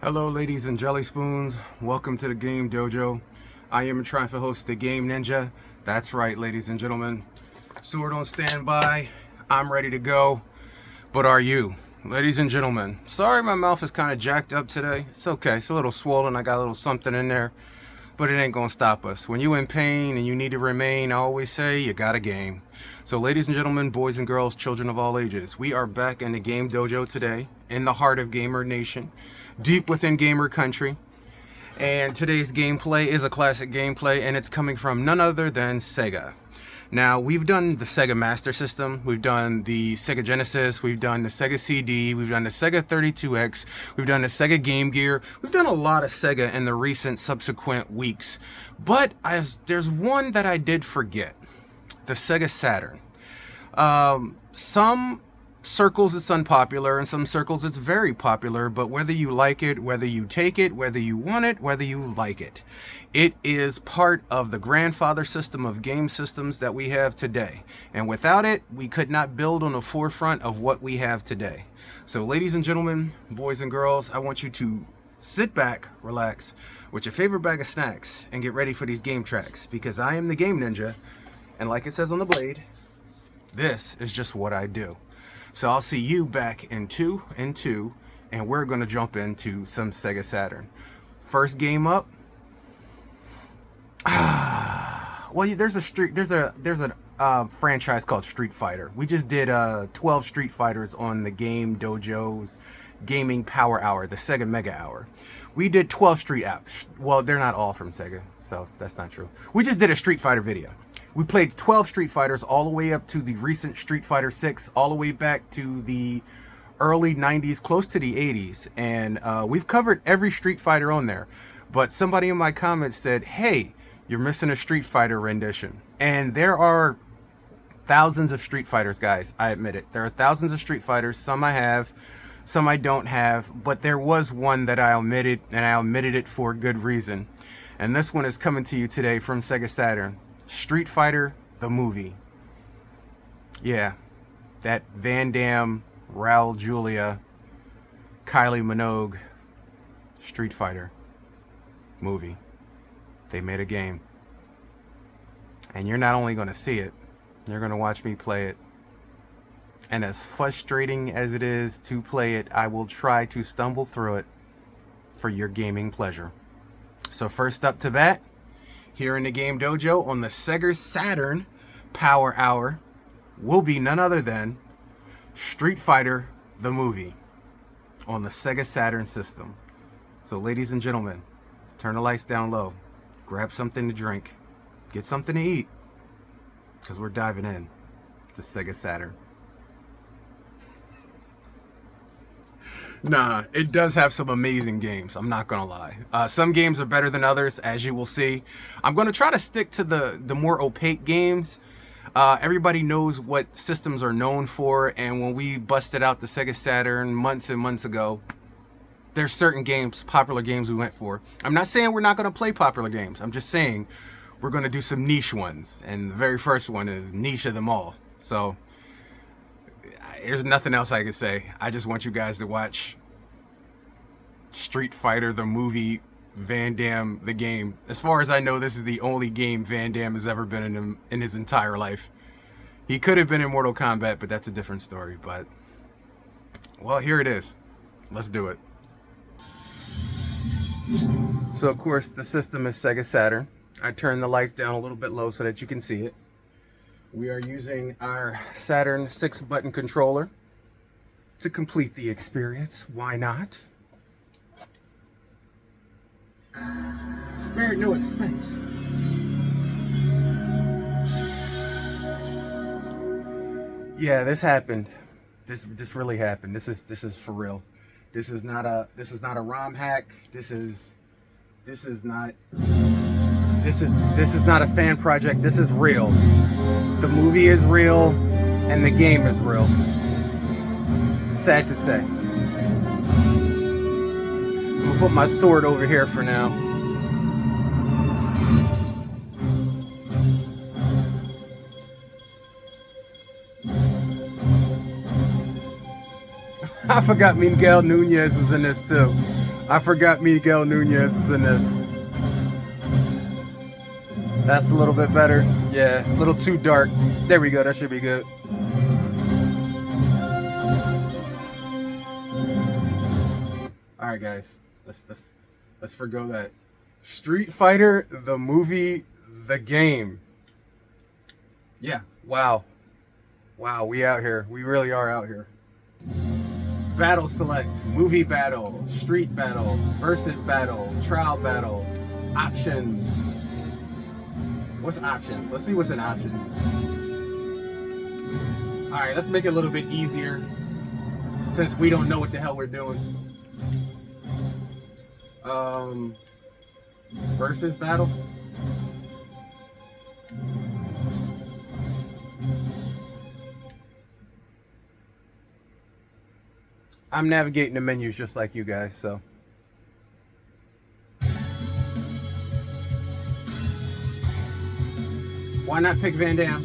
Hello ladies and jelly spoons, welcome to the Game Dojo. I am trying to host the Game Ninja. That's right, ladies and gentlemen. Sword on standby, I'm ready to go. But are you? Ladies and gentlemen, sorry my mouth is kind of jacked up today. It's okay, it's a little swollen, I got a little something in there. But it ain't gonna stop us. When you in pain and you need to remain, I always say you got a game. So ladies and gentlemen, boys and girls, children of all ages, we are back in the Game Dojo today, in the heart of Gamer Nation, deep within Gamer Country. And today's gameplay is a classic gameplay, and it's coming from none other than Sega. Now, we've done the Sega Master System, we've done the Sega Genesis, we've done the Sega CD, we've done the Sega 32X, we've done the Sega Game Gear, we've done a lot of Sega in the recent subsequent weeks. But there's one that I did forget, the Sega Saturn. Some circles it's unpopular, in some circles it's very popular, but whether you like it, whether you take it, whether you want it, whether you like it, it is part of the grandfather system of game systems that we have today. And without it, we could not build on the forefront of what we have today. So ladies and gentlemen, boys and girls, I want you to sit back, relax, with your favorite bag of snacks, and get ready for these game tracks, because I am the Game Ninja, and like it says on the blade, this is just what I do. So I'll see you back in two, and we're gonna jump into some Sega Saturn. First game up. Well, there's a franchise called Street Fighter. We just did 12 Street Fighters on the Game Dojo's Gaming Power Hour, the Sega Mega Hour. We did 12 Street apps. Well, they're not all from Sega, so that's not true. We just did a Street Fighter video. We played 12 Street Fighters all the way up to the recent Street Fighter 6, all the way back to the early 90s, close to the 80s. And we've covered every Street Fighter on there. But somebody in my comments said, hey, you're missing a Street Fighter rendition. And there are thousands of Street Fighters, guys. I admit it. There are thousands of Street Fighters. Some I have, some I don't have. But there was one that I omitted, and I omitted it for good reason. And this one is coming to you today from Sega Saturn. Street Fighter, the movie. Yeah, that Van Damme, Raul Julia, Kylie Minogue Street Fighter movie. They made a game. And you're not only going to see it, you're going to watch me play it. And as frustrating as it is to play it, I will try to stumble through it for your gaming pleasure. So first up to bat, here in the Game Dojo on the Sega Saturn Power Hour will be none other than Street Fighter the movie on the Sega Saturn system. So ladies and gentlemen, turn the lights down low, grab something to drink, get something to eat, because we're diving in to Sega Saturn. Nah, it does have some amazing games, I'm not gonna lie. Some games are better than others, as you will see. I'm gonna try to stick to the more opaque games. Everybody knows what systems are known for, and when we busted out the Sega Saturn months and months ago, there's certain games, popular games we went for. I'm not saying we're not gonna play popular games, I'm just saying we're gonna do some niche ones, and the very first one is niche of them all. So there's nothing else I can say. I just want you guys to watch Street Fighter the movie, Van Damme the game. As far as I know, this is the only game Van Damme has ever been in his entire life. He could have been in Mortal Kombat, but that's a different story. But, well, here it is. Let's do it. So, of course, the system is Sega Saturn. I turned the lights down a little bit low so that you can see it. We are using our Saturn 6-button controller to complete the experience. Why not? Spared no expense. Yeah, this happened. This really happened. This is for real. This is not a ROM hack. This is not a fan project. This is real. The movie is real, and the game is real. Sad to say. I'm gonna put my sword over here for now. I forgot Miguel Nunez was in this too. I forgot Miguel Nunez is in this. That's a little bit better. Yeah, a little too dark. There we go. That should be good. All right, guys. Let's forgo that. Street Fighter, the movie, the game. Yeah. Wow. Wow. We out here. We really are out here. Battle select, movie battle, street battle, versus battle, trial battle, options. What's options? Let's see what's in options. All right, let's make it a little bit easier since we don't know what the hell we're doing. Versus battle. I'm navigating the menus just like you guys, so. Why not pick Van Damme?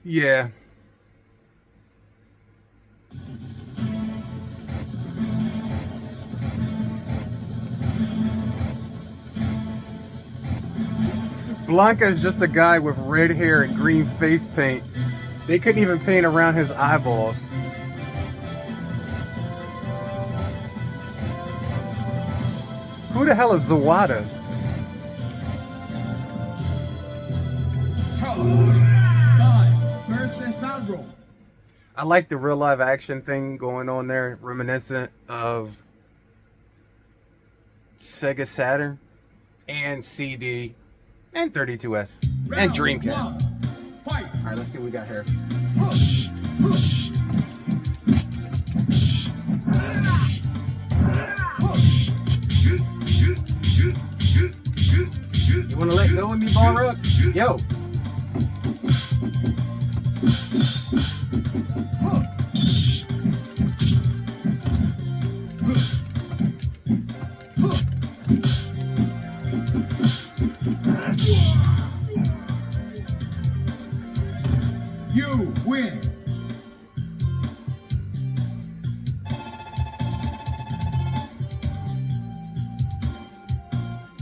Yeah. Blanca is just a guy with red hair and green face paint. They couldn't even paint around his eyeballs. Who the hell is Zawada? I like the real live action thing going on there, reminiscent of Sega Saturn and CD and 32S and Dreamcast. Alright, let's see what we got here. You wanna let go of me, Ball Rook? Yo! You win.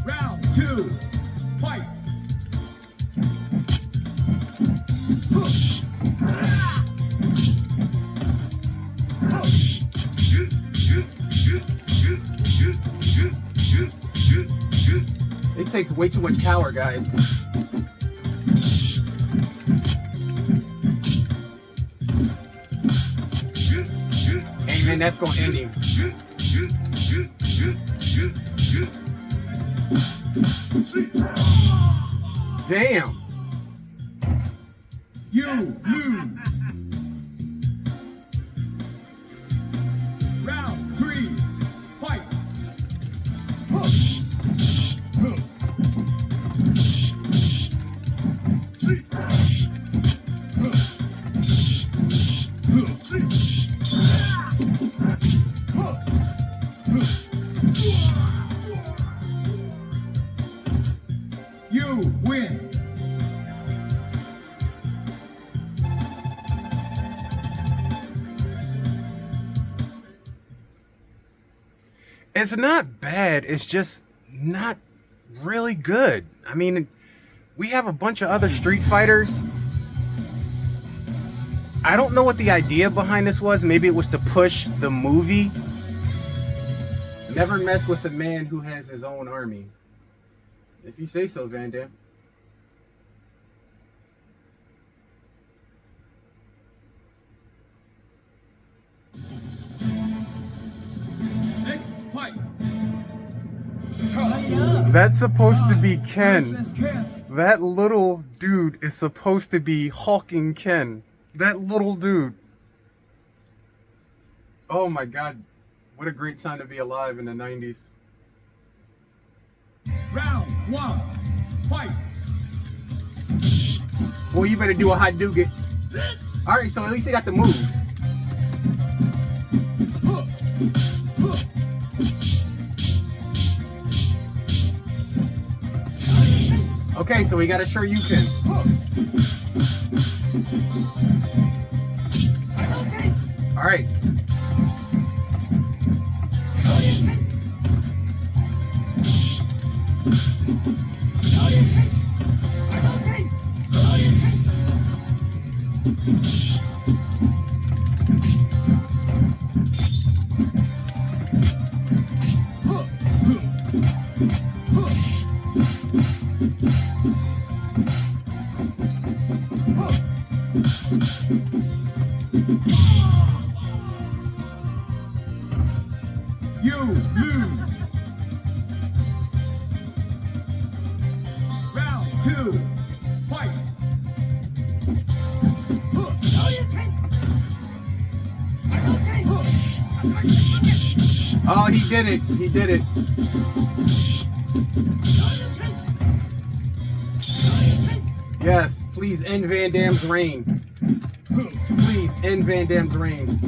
Round 2. Fight. It takes way too much power, guys. And that's gonna end him. Damn. You lose. Round 3. Fight. You win. It's not bad. It's just not really good. I mean, we have a bunch of other Street Fighters. I don't know what the idea behind this was. Maybe it was to push the movie. Never mess with a man who has his own army. If you say so, Van Damme. Next fight. That's supposed to be Ken. That little dude is supposed to be Hawking Ken. That little dude. Oh my god. What a great time to be alive in the 90s. Round 1. Fight. Well, you better do a Hadouken. Alright, so at least he got the moves. Okay, so we got a Shoryuken. All right. You lose. Round 2. Fight. Oh, he did it. He did it. Yes, please end Van Damme's reign. Please end Van Damme's reign.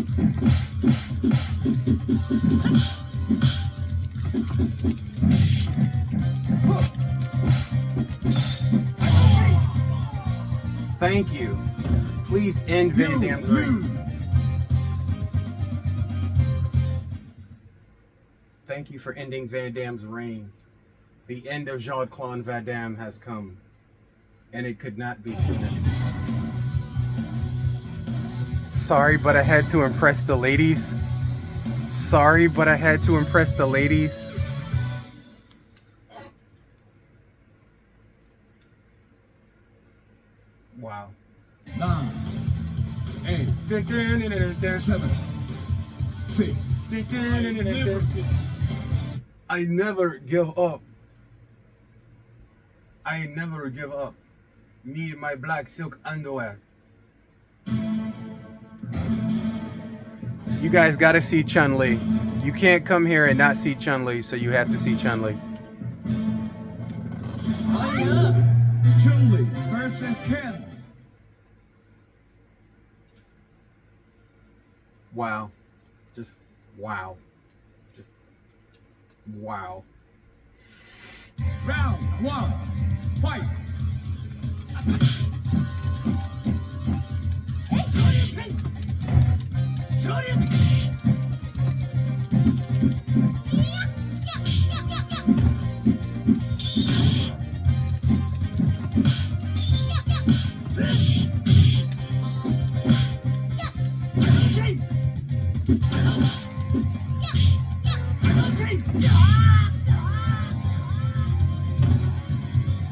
Thank you. Please end Van Damme's reign. Thank you for ending Van Damme's reign. The end of Jean-Claude Van Damme has come, and it could not be sooner. Sorry, but I had to impress the ladies. Sorry, but I had to impress the ladies. Wow. 9, 8, 7, 6. I never give up. I never give up. Me and my black silk underwear. You guys gotta see Chun-Li. You can't come here and not see Chun-Li, so you have to see Chun-Li. Chun-Li versus Ken. Wow. Just wow. Just wow. Round 1. Fight.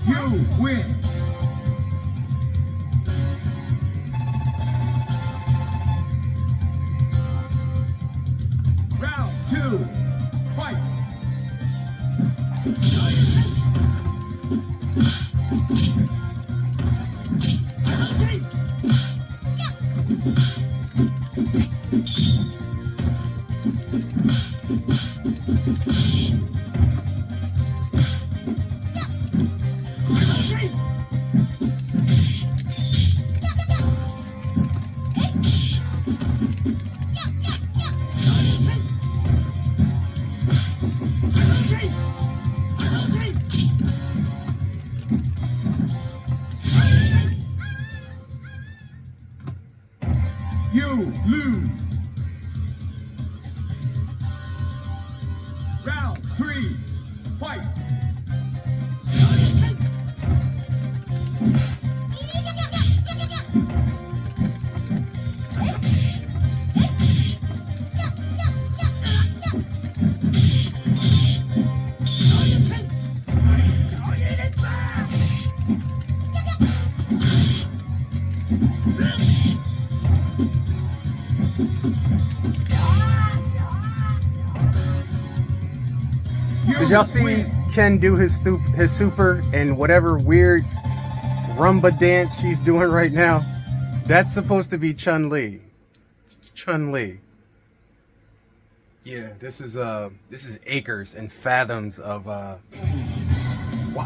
You win. Round 2. Fight. You lose. Round 3. Fight. Did y'all see Ken do his super and whatever weird rumba dance she's doing right now? That's supposed to be Chun-Li. Chun-Li. Yeah, this is acres and fathoms of well,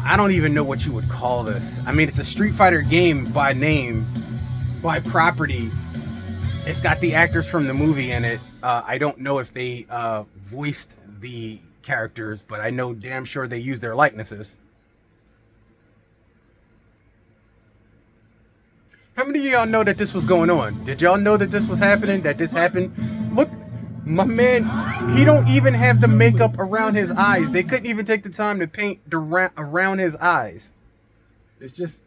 I don't even know what you would call this. I mean, it's a Street Fighter game by name, by property. It's got the actors from the movie in it. I don't know if they voiced the characters, but I know damn sure they use their likenesses. How many of y'all know that this was going on? Did y'all know that this was happening? That this happened? Look, my man, he don't even have the makeup around his eyes. They couldn't even take the time to paint around his eyes. It's just,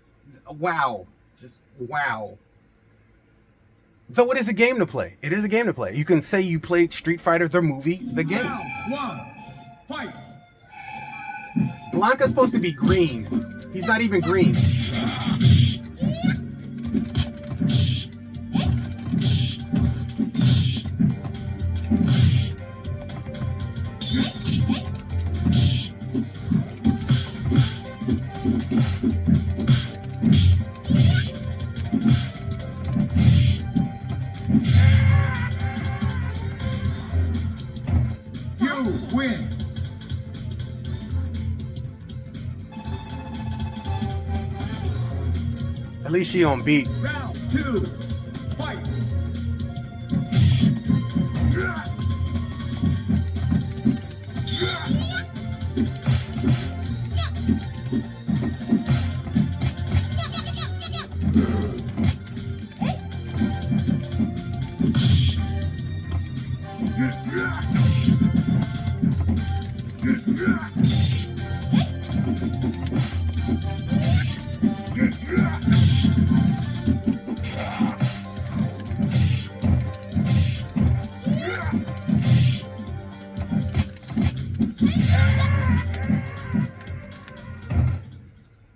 wow. Just, wow. So it is a game to play. It is a game to play. You can say you played Street Fighter, the movie, the game. Round one. Fight. Blanca's supposed to be green. He's not even green. You win. At least she on beat. Round two. Fight.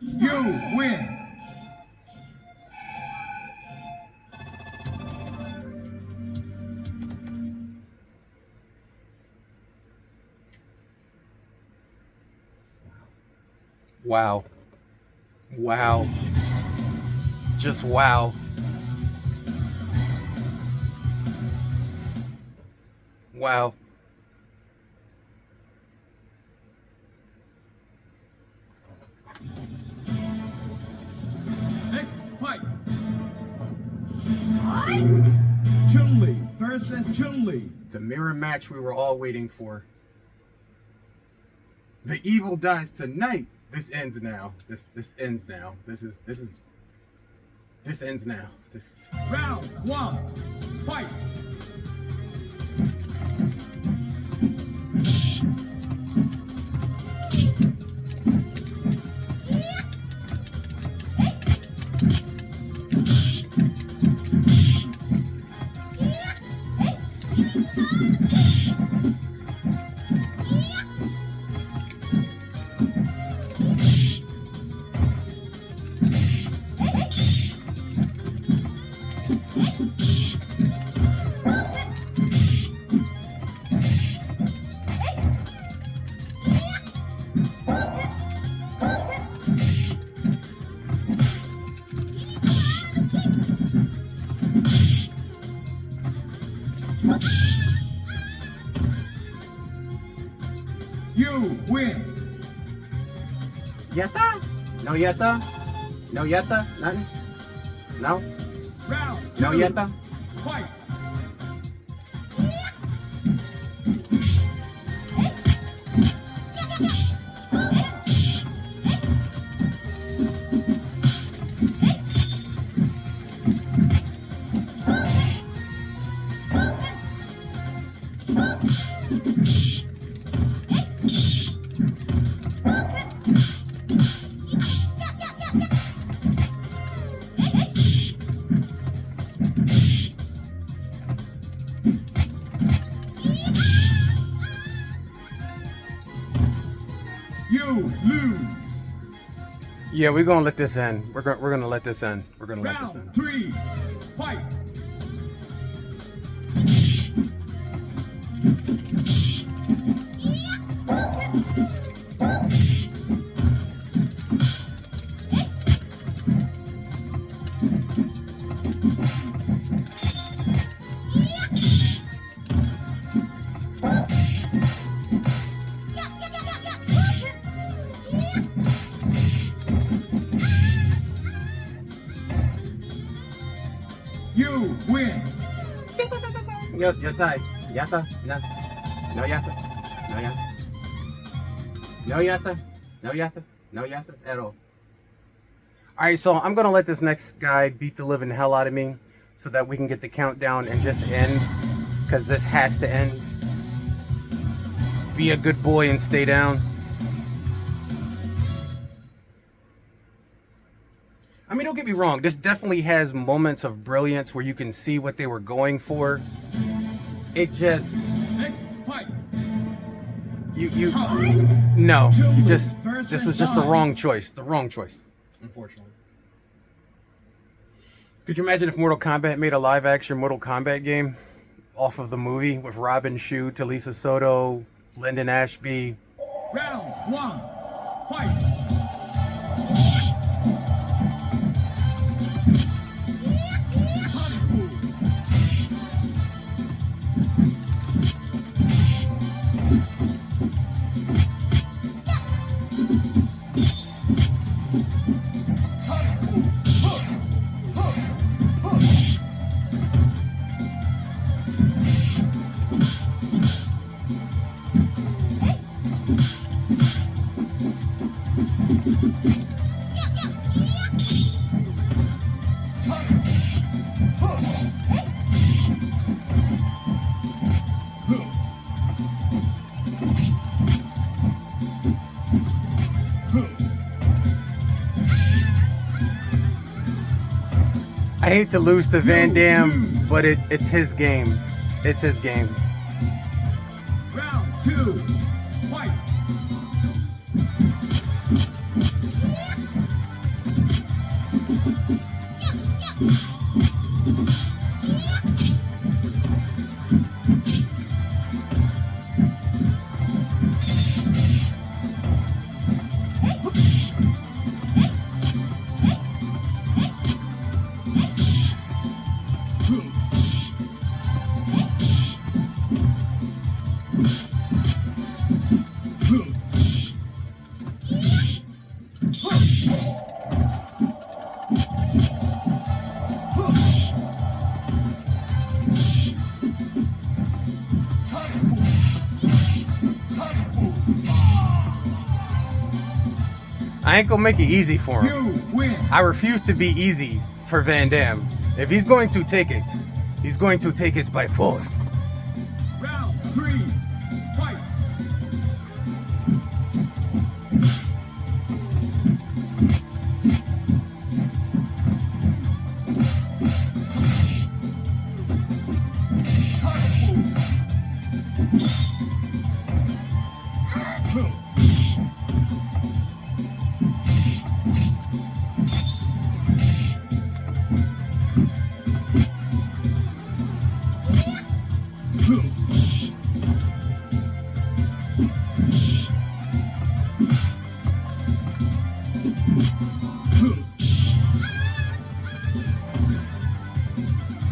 You win. Wow. Wow. Just wow. Wow. Next fight. Chun-Li versus Chun-Li. The mirror match we were all waiting for. The evil dies tonight. This ends now. This ends now. This ends now. Round one. Fight. You win. Yetta? No yetta? No yetta? Nothing? No? Round No two. yetta? Fight. You lose. Yeah, we're gonna let this end. We're gonna let this end. We're gonna let this Round end. three. Fight. You win. Yatta? Yatta? No. No yatta? No yatta? No yatta? No yatta? No yatta at all. All right, so I'm gonna let this next guy beat the living hell out of me, so that we can get the countdown and just end, because this has to end. Be a good boy and stay down. I mean, don't get me wrong. This definitely has moments of brilliance where you can see what they were going for. It just Next fight. no. This was just the wrong choice. The wrong choice, unfortunately. Could you imagine if Mortal Kombat made a live-action Mortal Kombat game off of the movie with Robin Shue, Talisa Soto, Lyndon Ashby? Round one. Fight. I hate to lose to Van Damme, but it's his game. It's his game. Round two. Fight. I ain't gonna make it easy for him. You win. I refuse to be easy for Van Damme. If he's going to take it, he's going to take it by force. Round three. Fight.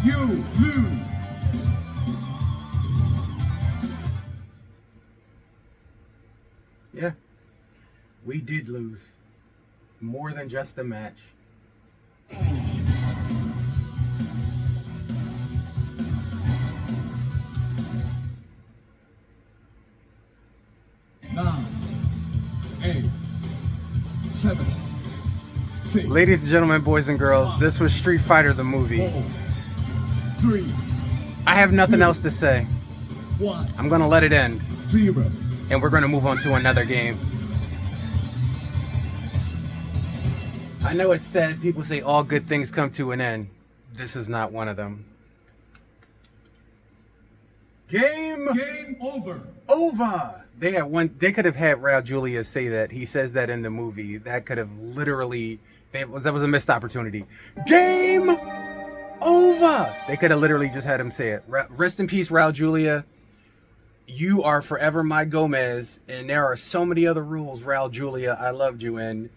You lose. Yeah, we did lose. More than just a match. 9, 8, 7, 6, Ladies and gentlemen, boys and girls, this was Street Fighter the movie. 4, 3, I have nothing else to say. 1, I'm gonna let it end, 0. and we're gonna move on to another game. I know it's sad. People say all good things come to an end. This is not one of them. Game Over. over. They had one. They could have had Raul Julia say that. He says that in the movie. That could have literally. That was a missed opportunity. Game over. They could have literally just had him say it. Rest in peace, Raul Julia. You are forever my Gomez, and there are so many other rules, Raul Julia, I loved you in.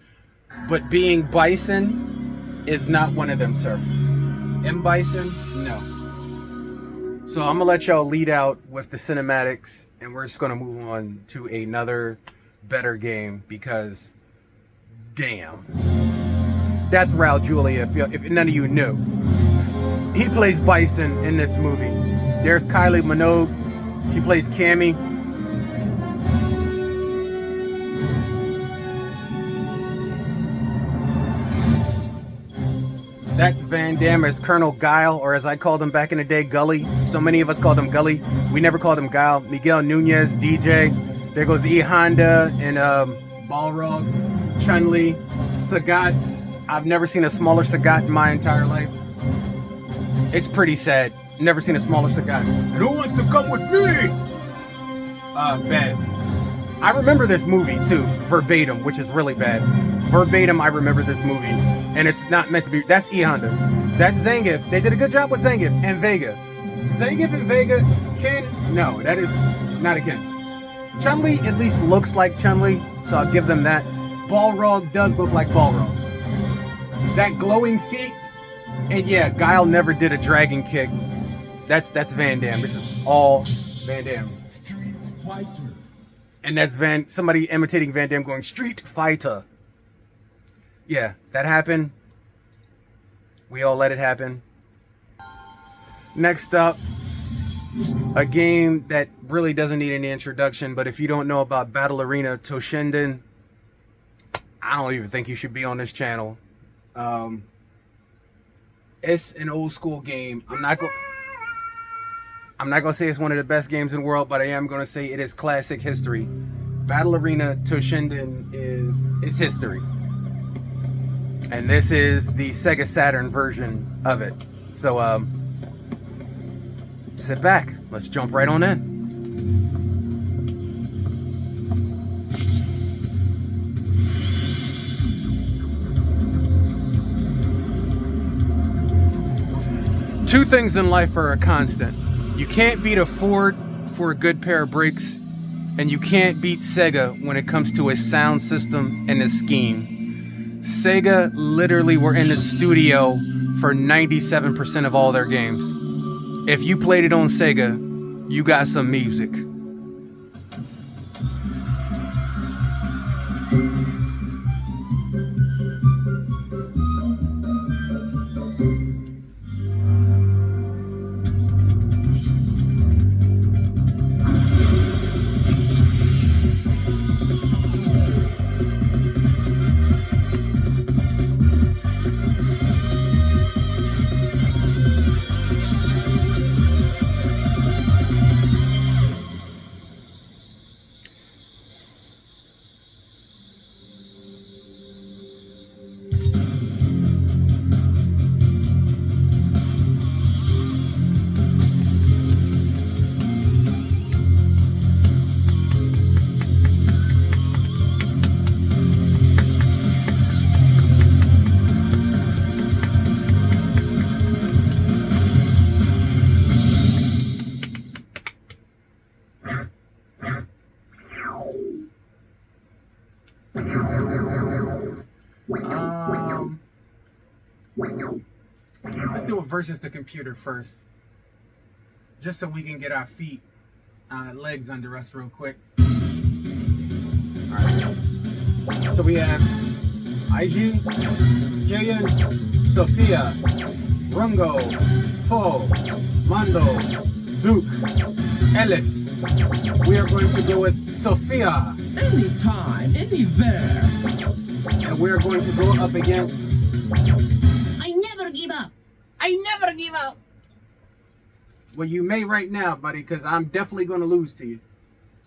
But being Bison is not one of them, sir. M. Bison, no. So I'm gonna let y'all lead out with the cinematics, and we're just gonna move on to another better game because, damn, that's Raul Julia. If none of you knew, he plays Bison in this movie. There's Kylie Minogue. She plays Cammy. That's Van Damme as Colonel Guile, or as I called him back in the day, Gully. So many of us called him Gully. We never called him Guile. Miguel Nunez, DJ. There goes E Honda and Balrog, Chun-Li, Sagat. I've never seen a smaller Sagat in my entire life. It's pretty sad. Never seen a smaller Sagat. And who wants to come with me? Bad. I remember this movie too, verbatim, which is really bad. Verbatim, I remember this movie, and it's not meant to be. That's E Honda. That's Zangief. They did a good job with Zangief and Vega. Zangief and Vega, Ken? No, that is not a Ken. Chun-Li at least looks like Chun-Li, so I'll give them that. Balrog does look like Balrog. That glowing feet, and yeah, Guile never did a dragon kick. That's Van Damme. This is all Van Damme. Street Fighter. And that's somebody imitating Van Damme going, Street Fighter. Yeah, that happened. We all let it happen. Next up, a game that really doesn't need any introduction, but if you don't know about Battle Arena Toshinden, I don't even think you should be on this channel. It's an old school game. I'm not gonna say it's one of the best games in the world, but I am gonna say it is classic history. Battle Arena Toshinden is history. And this is the Sega Saturn version of it. So sit back. Let's jump right on in. Two things in life are a constant. You can't beat a Ford for a good pair of brakes, and you can't beat Sega when it comes to a sound system and a scheme. Sega literally were in the studio for 97% of all their games. If you played it on Sega, you got some music. Let's do a versus the computer first, just so we can get our feet, legs under us real quick. All right. So we have IG, Jayan, Sophia, Rungo, Fo, Mondo, Duke, Ellis. We are going to go with Sophia. Anytime, anywhere. And we're going to go up against... I never give up. I never give up. Well, you may right now, buddy, because I'm definitely going to lose to you.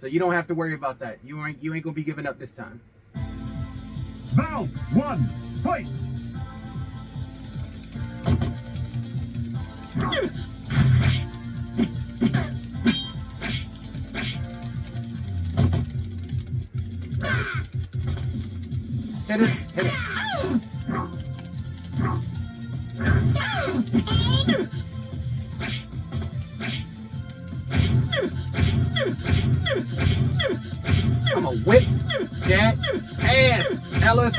So you don't have to worry about that. You ain't going to be giving up this time. Round one, fight! Hit it, hit it. I'm gonna whip that ass, Ellis.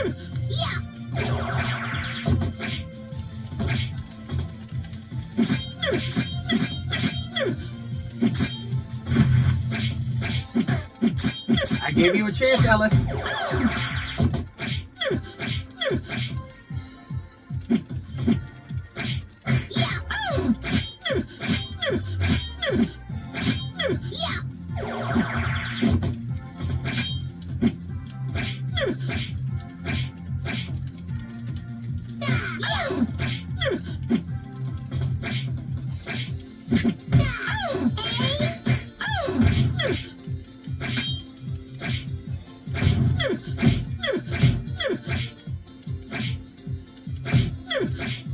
I gave you a chance, Ellis.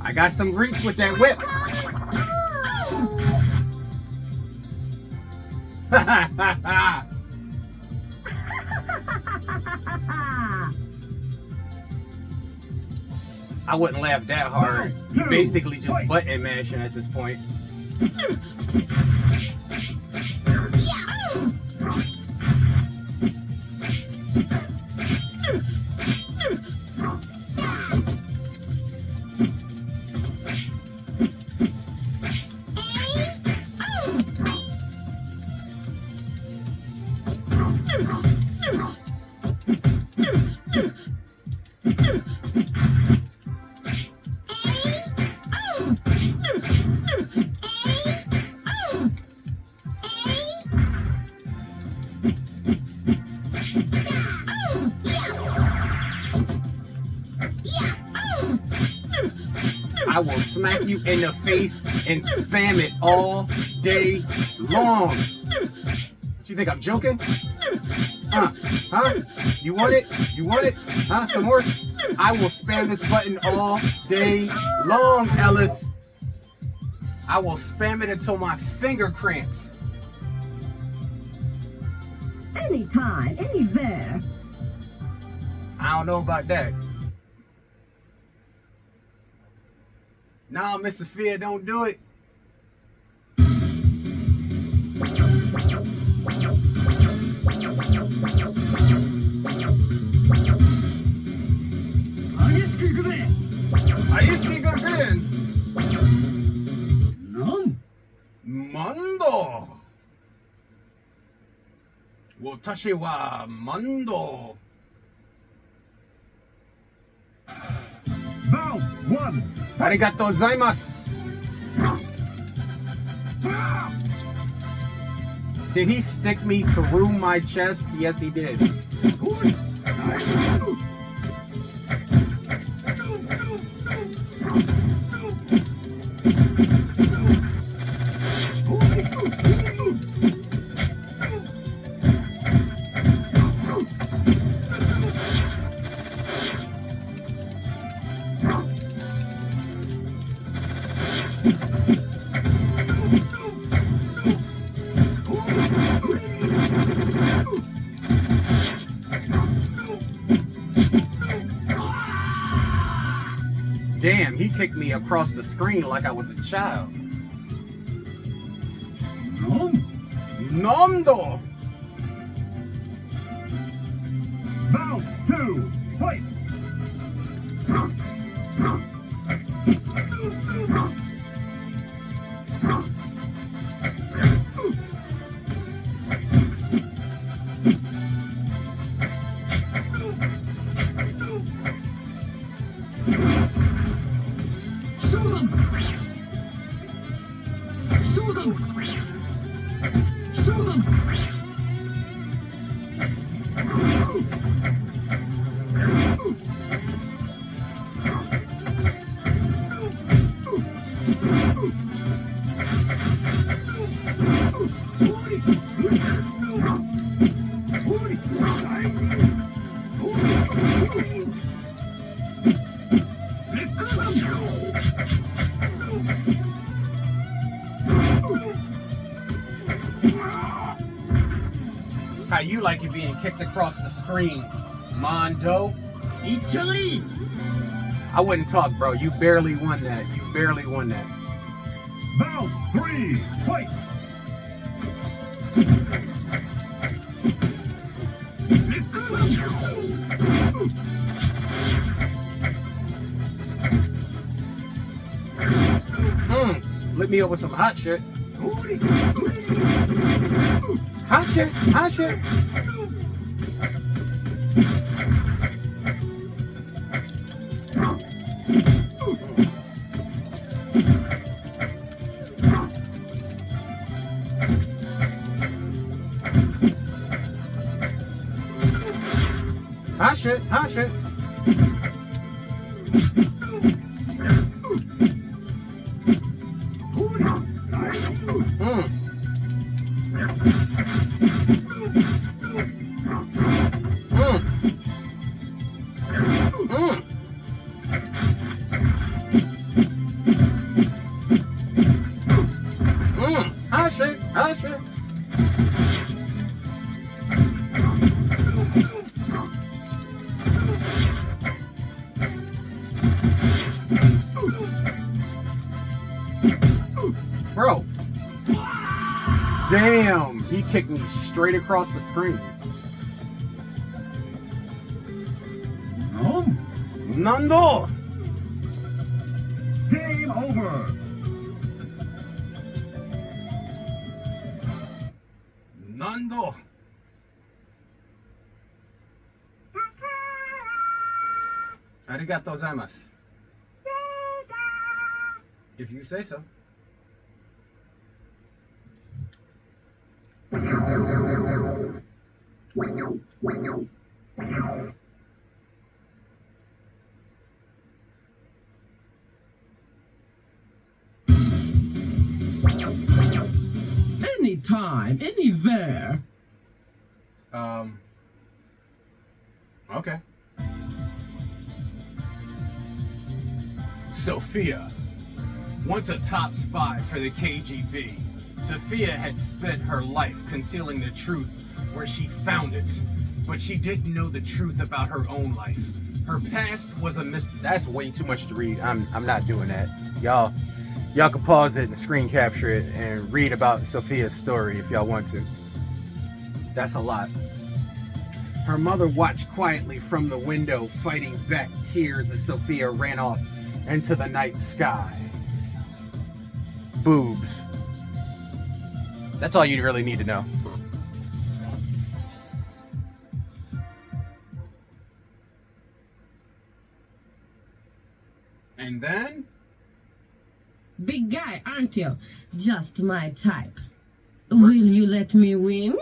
I got some reach with that whip. I wouldn't laugh that hard. You basically just button mashing at this point. I will smack you in the face and spam it all day long. What, you think I'm joking? Huh? You want it? You want it? Huh? Some more? I will spam this button all day long, Ellis. I will spam it until my finger cramps. Anytime, anywhere. I don't know about that. Nah, Miss Sophia, don't do it. Ayuski Gurgrin. Mando. Watashi wa Mando. Round 1. Arigatou gozaimasu. Did he stick me through my chest? Yes, he did. Damn, he kicked me across the screen like I was a child. Nando! Round 2. Fight. How you like it being kicked across the screen, Mondo? I wouldn't talk, bro. You barely won that. You barely won that. Round 3. Fight. Lit me up with some hot shit. Hot shit, hot shit. Hot shit, hot shit. I see. Bro. Damn, he kicked me straight across the screen. Nando! Game over. Nando! Arigato gozaimasu. If you say so. Anytime, anywhere. Okay. Sophia. Once a top spy for the KGB, Sophia had spent her life concealing the truth where she found it, but she didn't know the truth about her own life. Her past was a mystery. That's way too much to read. I'm not doing that. Y'all can pause it and screen capture it and read about Sophia's story if y'all want to. That's a lot. Her mother watched quietly from the window, fighting back tears as Sophia ran off into the night sky. Boobs. That's all you really need to know. And then? Big guy, aren't you? Just my type. Will you let me win?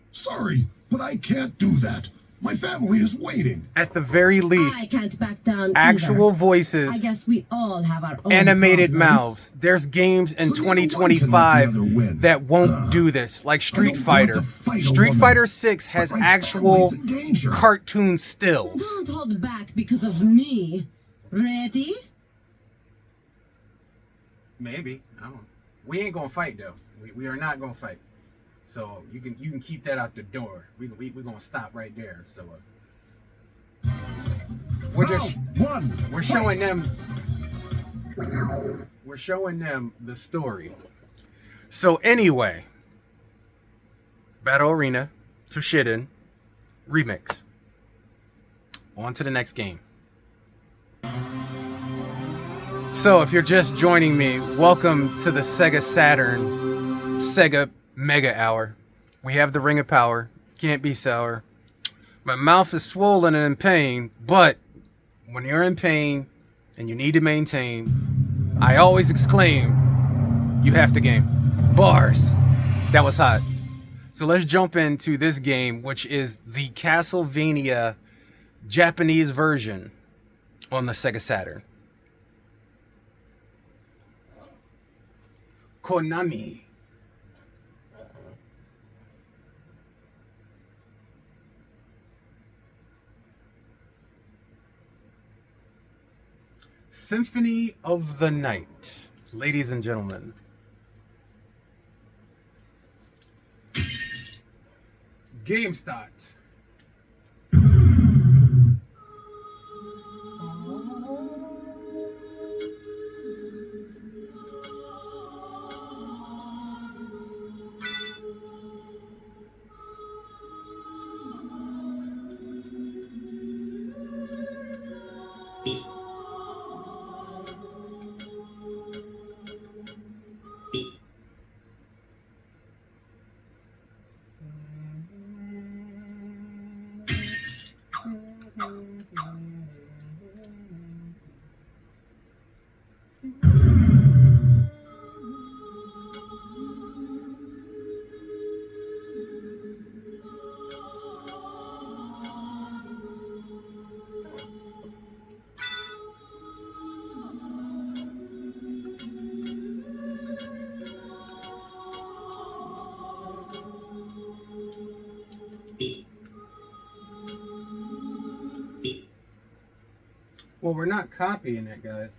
Sorry, but I can't do that. My family is waiting. At the very least, I can't back down actual either. voices, I guess we all have our own animated problems. mouths. There's games in So neither one can let the 2025 other win. that won't do this, like Street don't want Fighter. to fight a Street woman, Fighter 6 has but my actual family's in danger. cartoon stills. Don't hold back because of me. Ready? Maybe. I don't know. We ain't gonna fight though. We are not gonna fight. So you can keep that out the door. We're gonna stop right there. So we're showing them the story. So anyway, Battle Arena Tushiden remix. On to the next game. So if you're just joining me, welcome to the Sega Saturn Sega Mega Hour. We have the Ring of Power. Can't be sour. My mouth is swollen and in pain, but when you're in pain and you need to maintain, I always exclaim, you have to game. Bars. That was hot. So let's jump into this game, which is the Castlevania Japanese version on the Sega Saturn. Konami. Symphony of the Night, ladies and gentlemen. Game start. Well, we're not copying it, guys.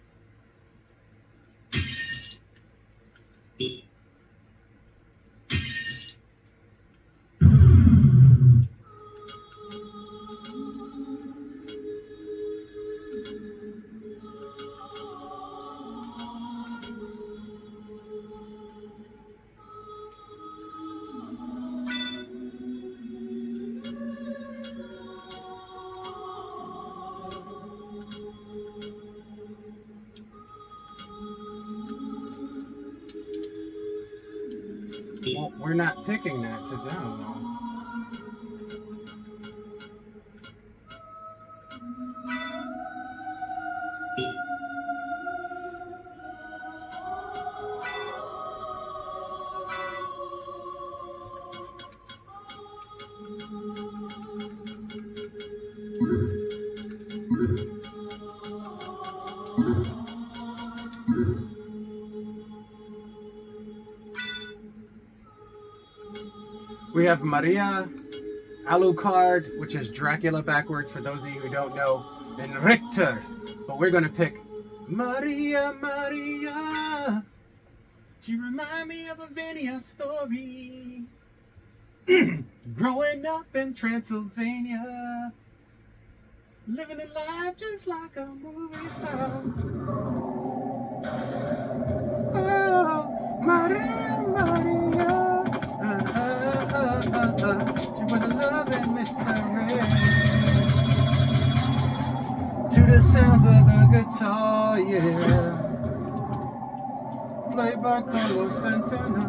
Well, we're not picking that to download. We have Maria Alucard, which is Dracula backwards for those of you who don't know, and Richter. But we're going to pick Maria, Maria. She remind me of a Vinny story. Growing up in Transylvania, living a life just like a movie star. Oh, Maria, Maria. She was a loving mystery. To the sounds of the guitar, yeah. Played by Carlos Santana.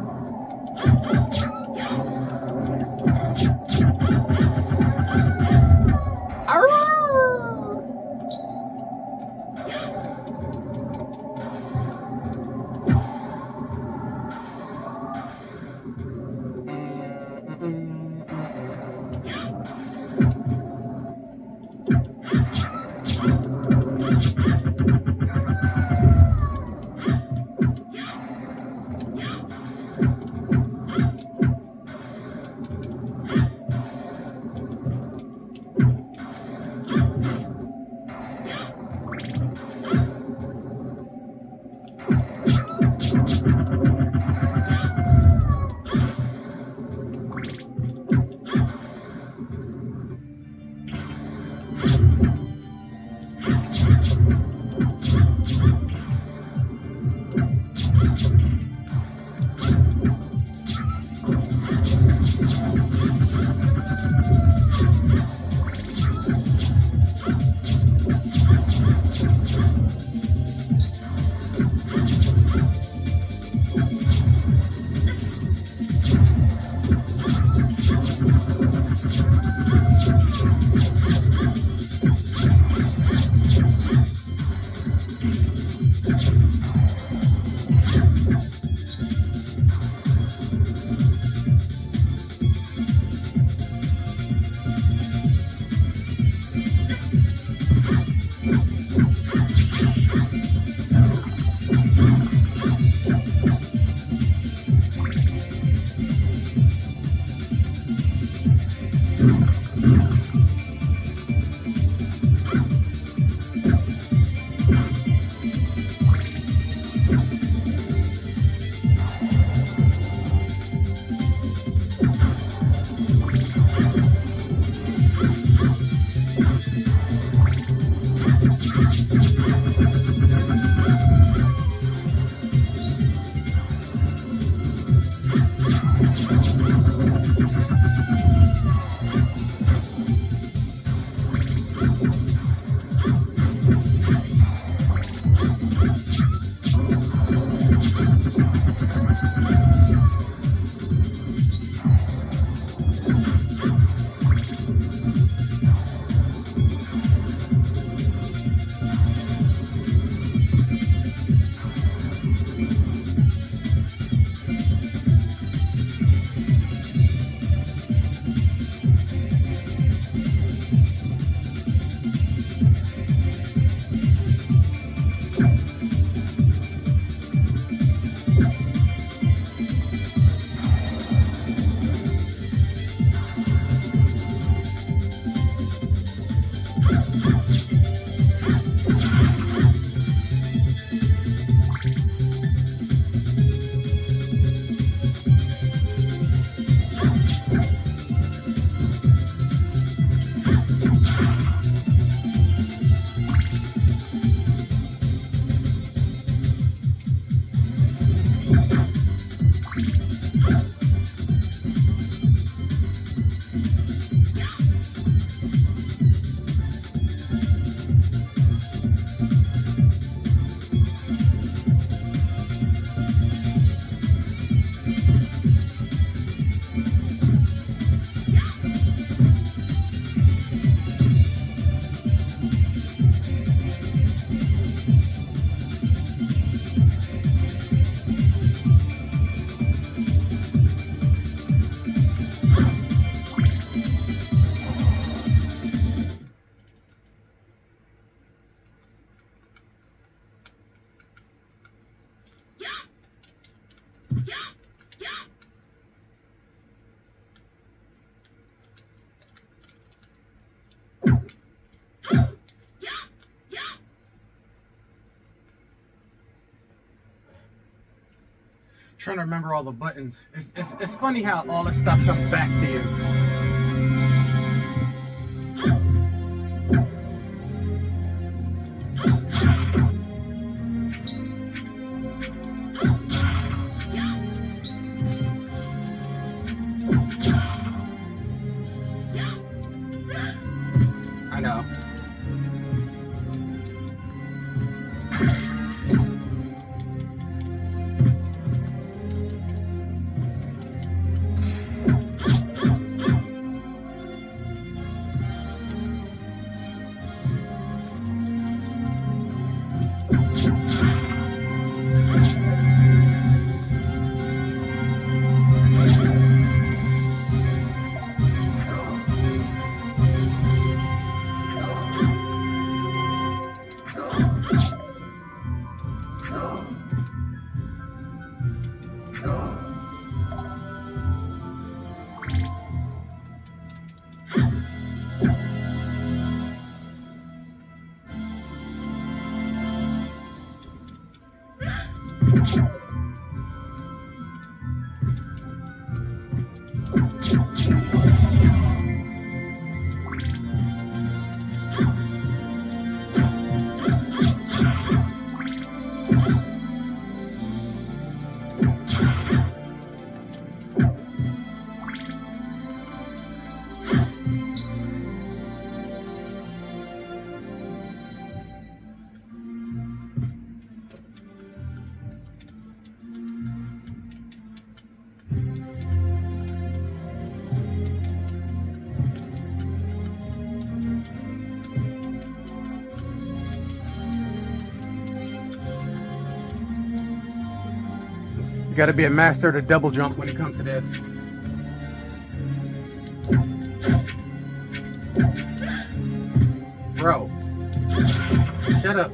Trying to remember all the buttons. It's funny how all this stuff comes back to you. I know. You gotta be a master to double jump when it comes to this. Bro. Shut up.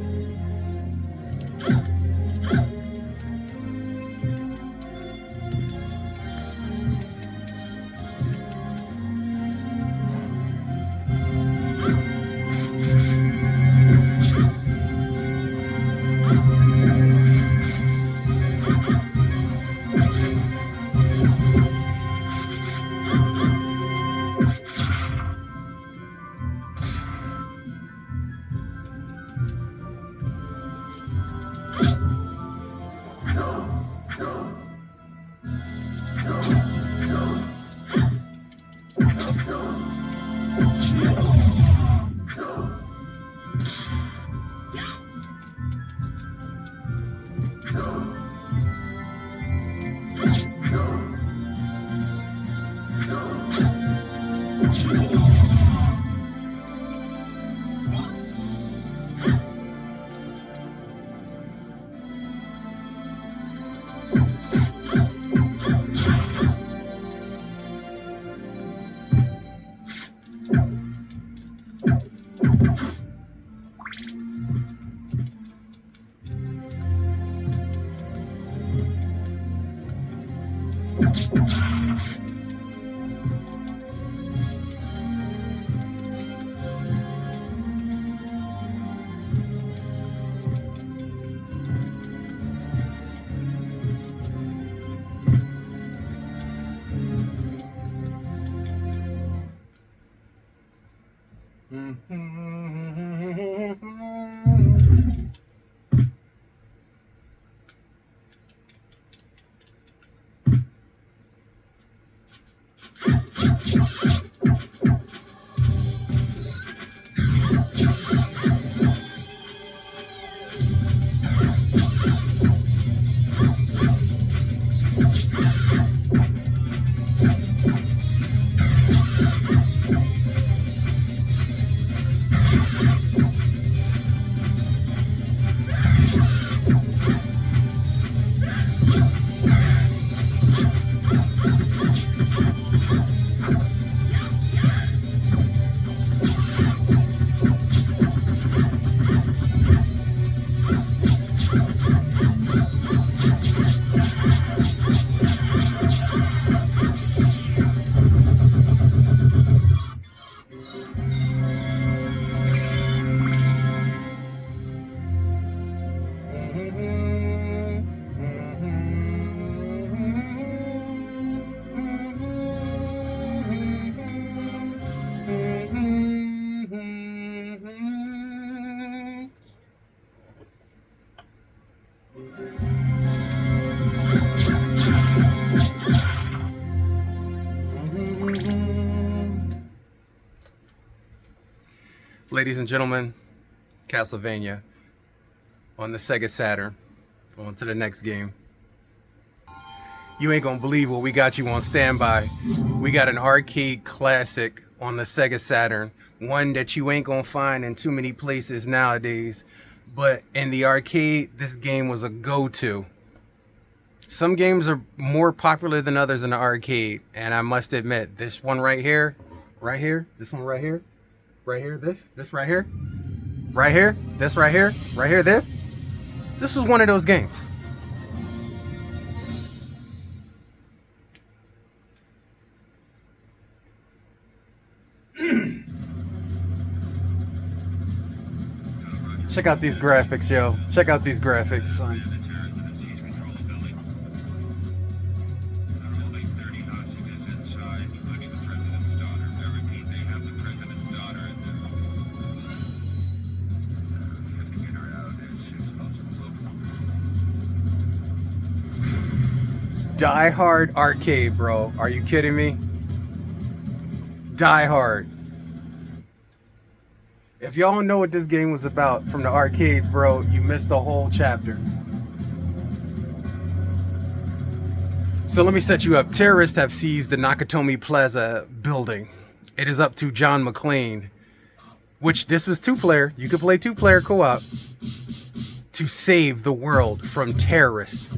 ladies and gentlemen, Castlevania on the Sega Saturn. On to the next game. You ain't gonna believe what we got you on standby. We got an arcade classic on the Sega Saturn, one that you ain't gonna find in too many places nowadays, but in the arcade, this game was a go-to. Some games are more popular than others in the arcade, and I must admit, this one right here, this one right here, this right here, this right here, this was one of those games. Check out these graphics, yo. Check out these graphics, son. Die Hard arcade, bro. Are you kidding me? Die Hard. If y'all don't know what this game was about from the arcades, bro, you missed the whole chapter. So let me set you up. Terrorists have seized the Nakatomi Plaza building. It is up to John McClane, which this was two-player. You could play two-player co-op to save the world from terrorists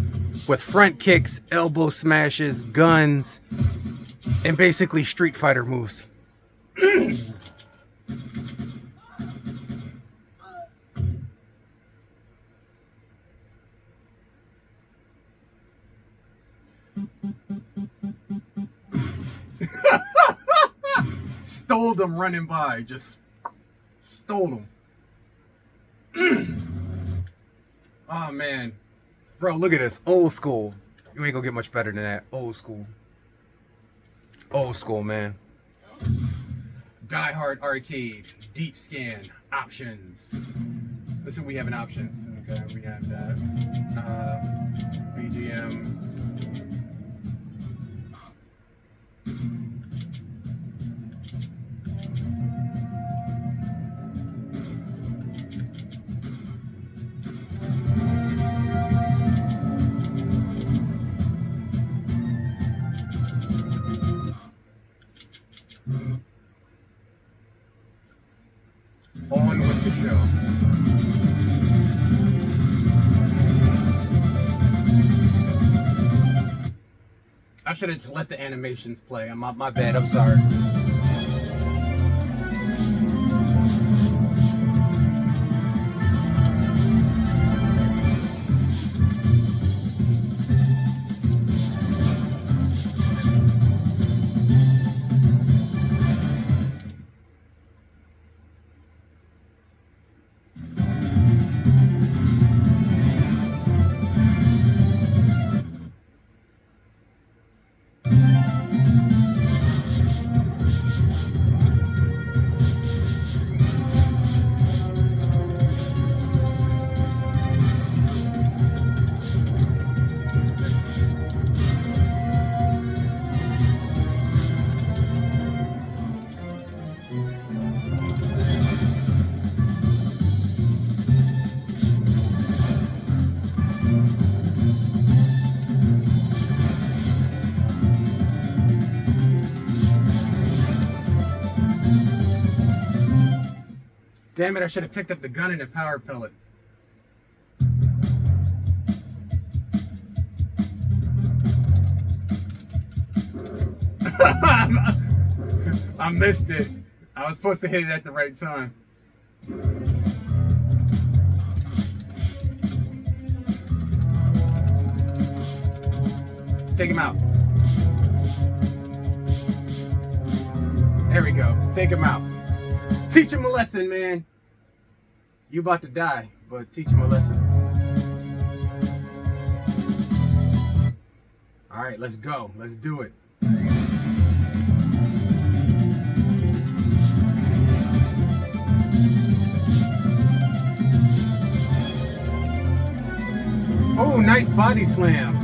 with front kicks, elbow smashes, guns, and basically Street Fighter moves. Stole them running by, just stole them. Oh man, bro, look at this, old school. You ain't gonna get much better than that. Old school, man. Die Hard arcade, deep scan, options. Listen, we have an options. Okay, we have that. BGM. On with the show. I should have just let the animations play. My bad, I'm sorry. Damn it, I should have picked up the gun and the power pellet. I missed it. I was supposed to hit it at the right time. Take him out. There we go. Take him out. Teach him a lesson, man. You about to die, but teach him a lesson. All right, let's go. Let's do it. Oh, nice body slam.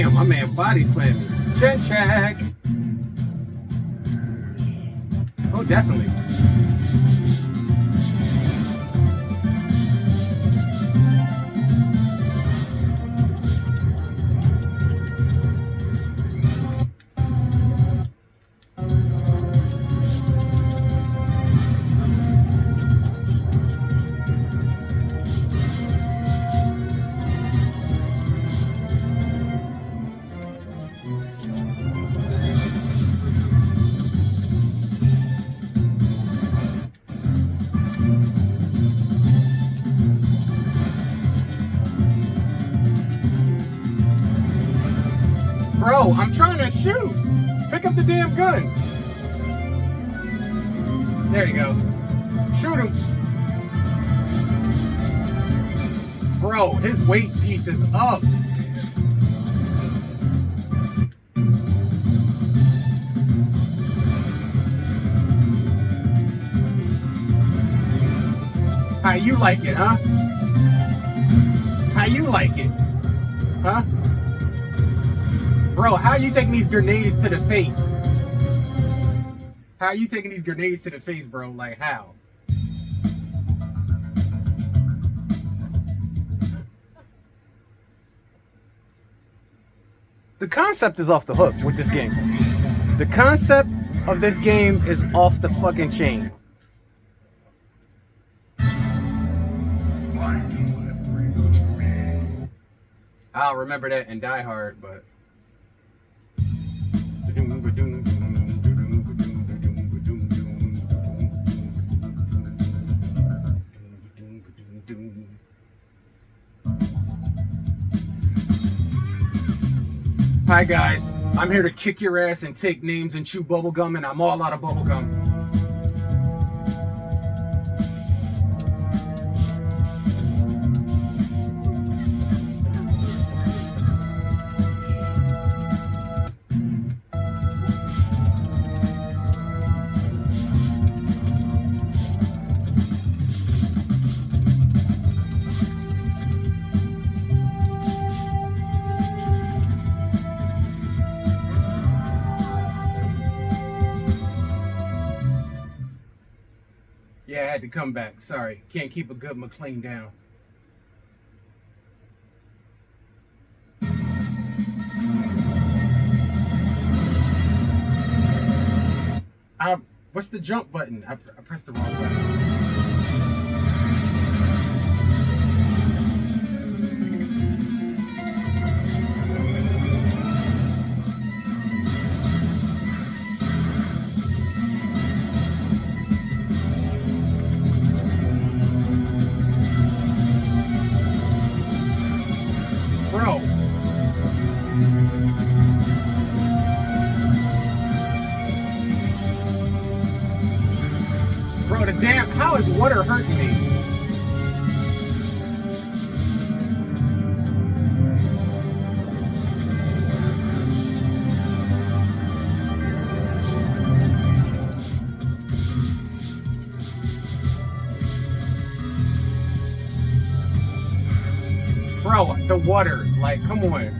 Damn, my man body slamming. Check. Oh, definitely. Bro, I'm trying to shoot. Pick up the damn gun. There you go. Shoot him. Bro, his weight piece is up. How you like it, huh? How you like it? Huh? Bro, how are you taking these grenades to the face? How are you taking these grenades to the face, bro? Like, how? The concept is off the hook with this game. The concept of this game is off the fucking chain. I'll remember that in Die Hard, but... Hi guys, I'm here to kick your ass and take names and chew bubblegum, and I'm all out of bubblegum. Yeah, I had to come back. Sorry. Can't keep a good McLean down. What's the jump button? I pressed the wrong button. Bro, the damn, how is water hurting me? Bro, the water, like, come on.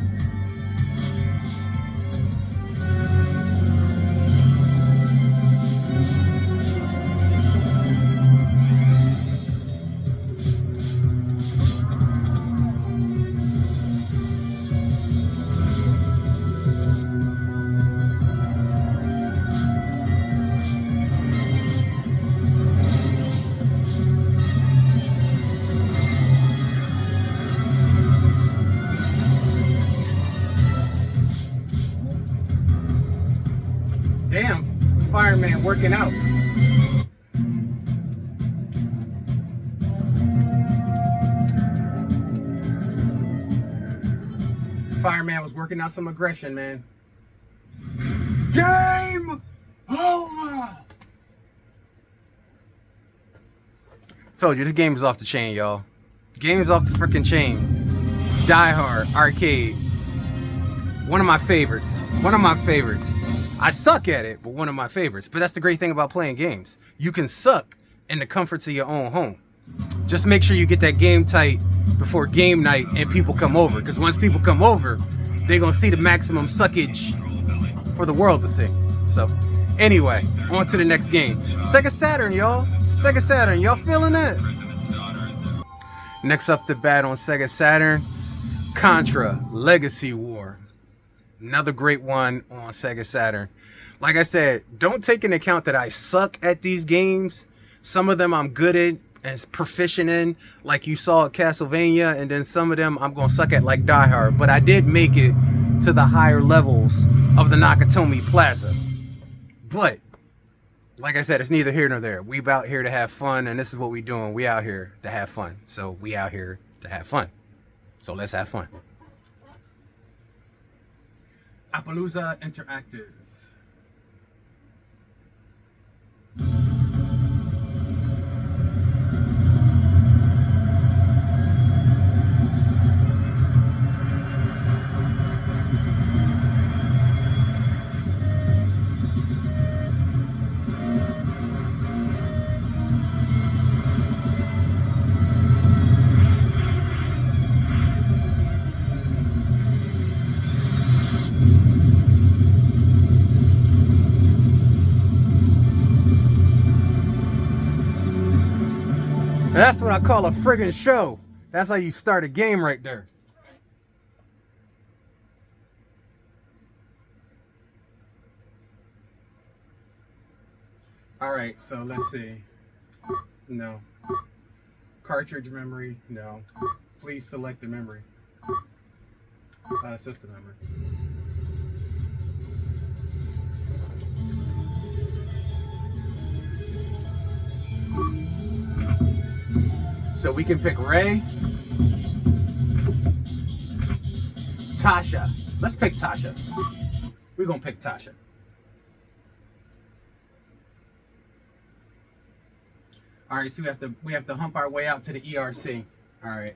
Damn, fireman working out. Fireman was working out some aggression, man. Game over! Told you, this game is off the chain, y'all. Game is off the freaking chain. It's Die Hard Arcade. One of my favorites. One of my favorites. I suck at it, but one of my favorites. But that's the great thing about playing games. You can suck in the comforts of your own home. Just make sure you get that game tight before game night and people come over. Because once people come over, they're gonna see the maximum suckage for the world to see. So anyway, on to the next game. Sega Saturn, y'all. Sega Saturn, y'all feeling that? Next up to bat on Sega Saturn, Contra Legacy War. Another great one on Sega Saturn. Like I said, don't take into account that I suck at these games. Some of them I'm good at and proficient in, like you saw at Castlevania, and then some of them I'm gonna suck at, like Die Hard. But I did make it to the higher levels of the Nakatomi Plaza. But like I said, it's neither here nor there. We out here to have fun, and this is what we doing. We out here to have fun. So we out here to have fun. So let's have fun. Appaloosa Interactive. That's what I call a friggin' show. That's how you start a game right there. Alright, so let's see. No. Cartridge memory, no. Please select the memory. System memory. So we can pick Ray, Tasha. Let's pick Tasha. We're gonna pick Tasha. All right, so we have to hump our way out to the ERC. All right.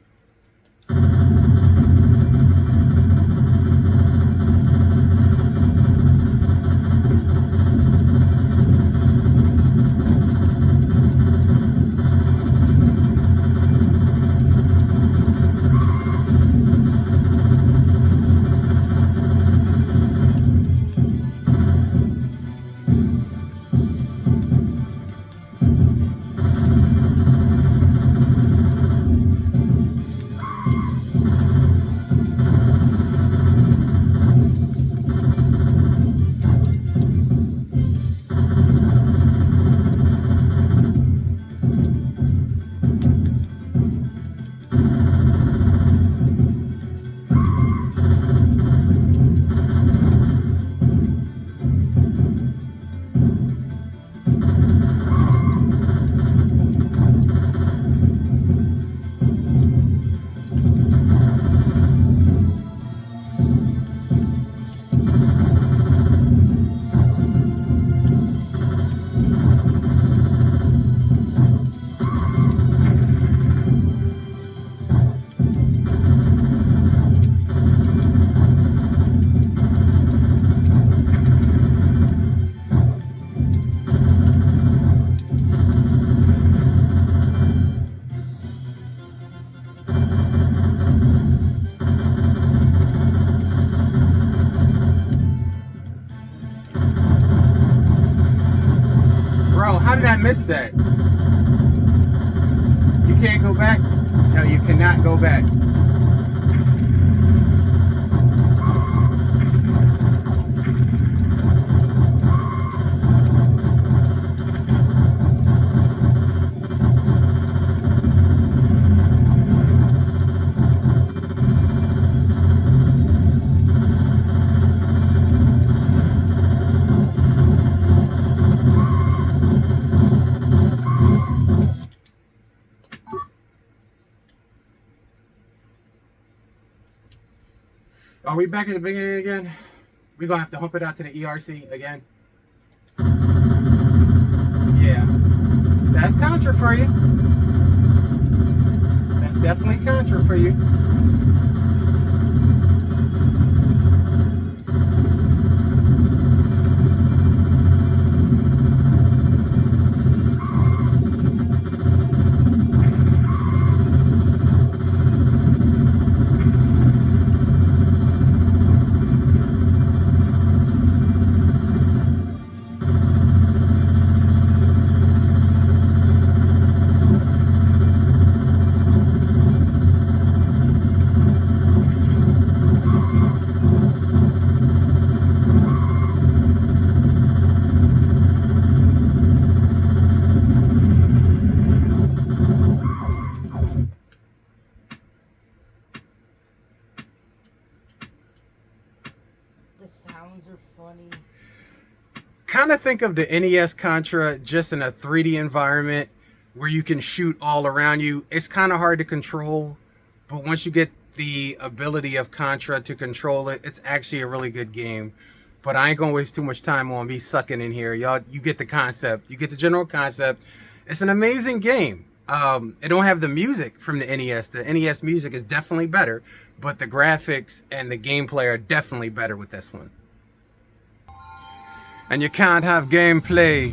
How did I miss that? You can't go back? No, you cannot go back. Are we back at the beginning again? We're gonna have to hump it out to the ERC again. Yeah. That's Contra for you. That's definitely Contra for you. kind of think of the NES Contra just in a 3D environment where you can shoot all around you. It's kind of hard to control, but once you get the ability of Contra to control it, it's actually a really good game. But I ain't gonna waste too much time on me sucking in here. Y'all, you get the concept. You get the general concept. It's an amazing game. It don't have the music from the NES. The NES music is definitely better, but the graphics and the gameplay are definitely better with this one. And you can't have gameplay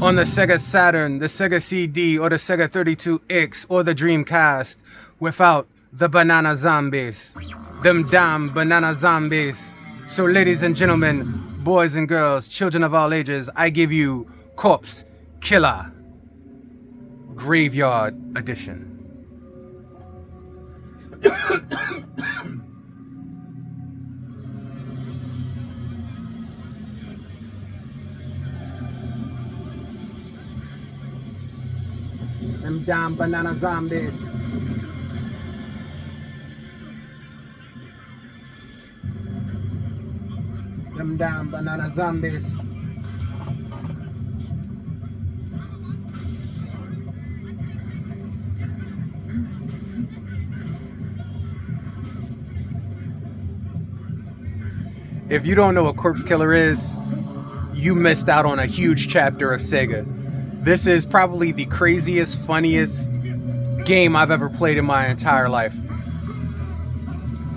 on the Sega Saturn, the Sega CD, or the Sega 32X, or the Dreamcast without the banana zombies. Them damn banana zombies. So ladies and gentlemen, boys and girls, children of all ages, I give you Corpse Killer Graveyard Edition. Them damn banana zombies. Them damn banana zombies. If you don't know what Corpse Killer is, you missed out on a huge chapter of Sega. This is probably the craziest, funniest game I've ever played in my entire life.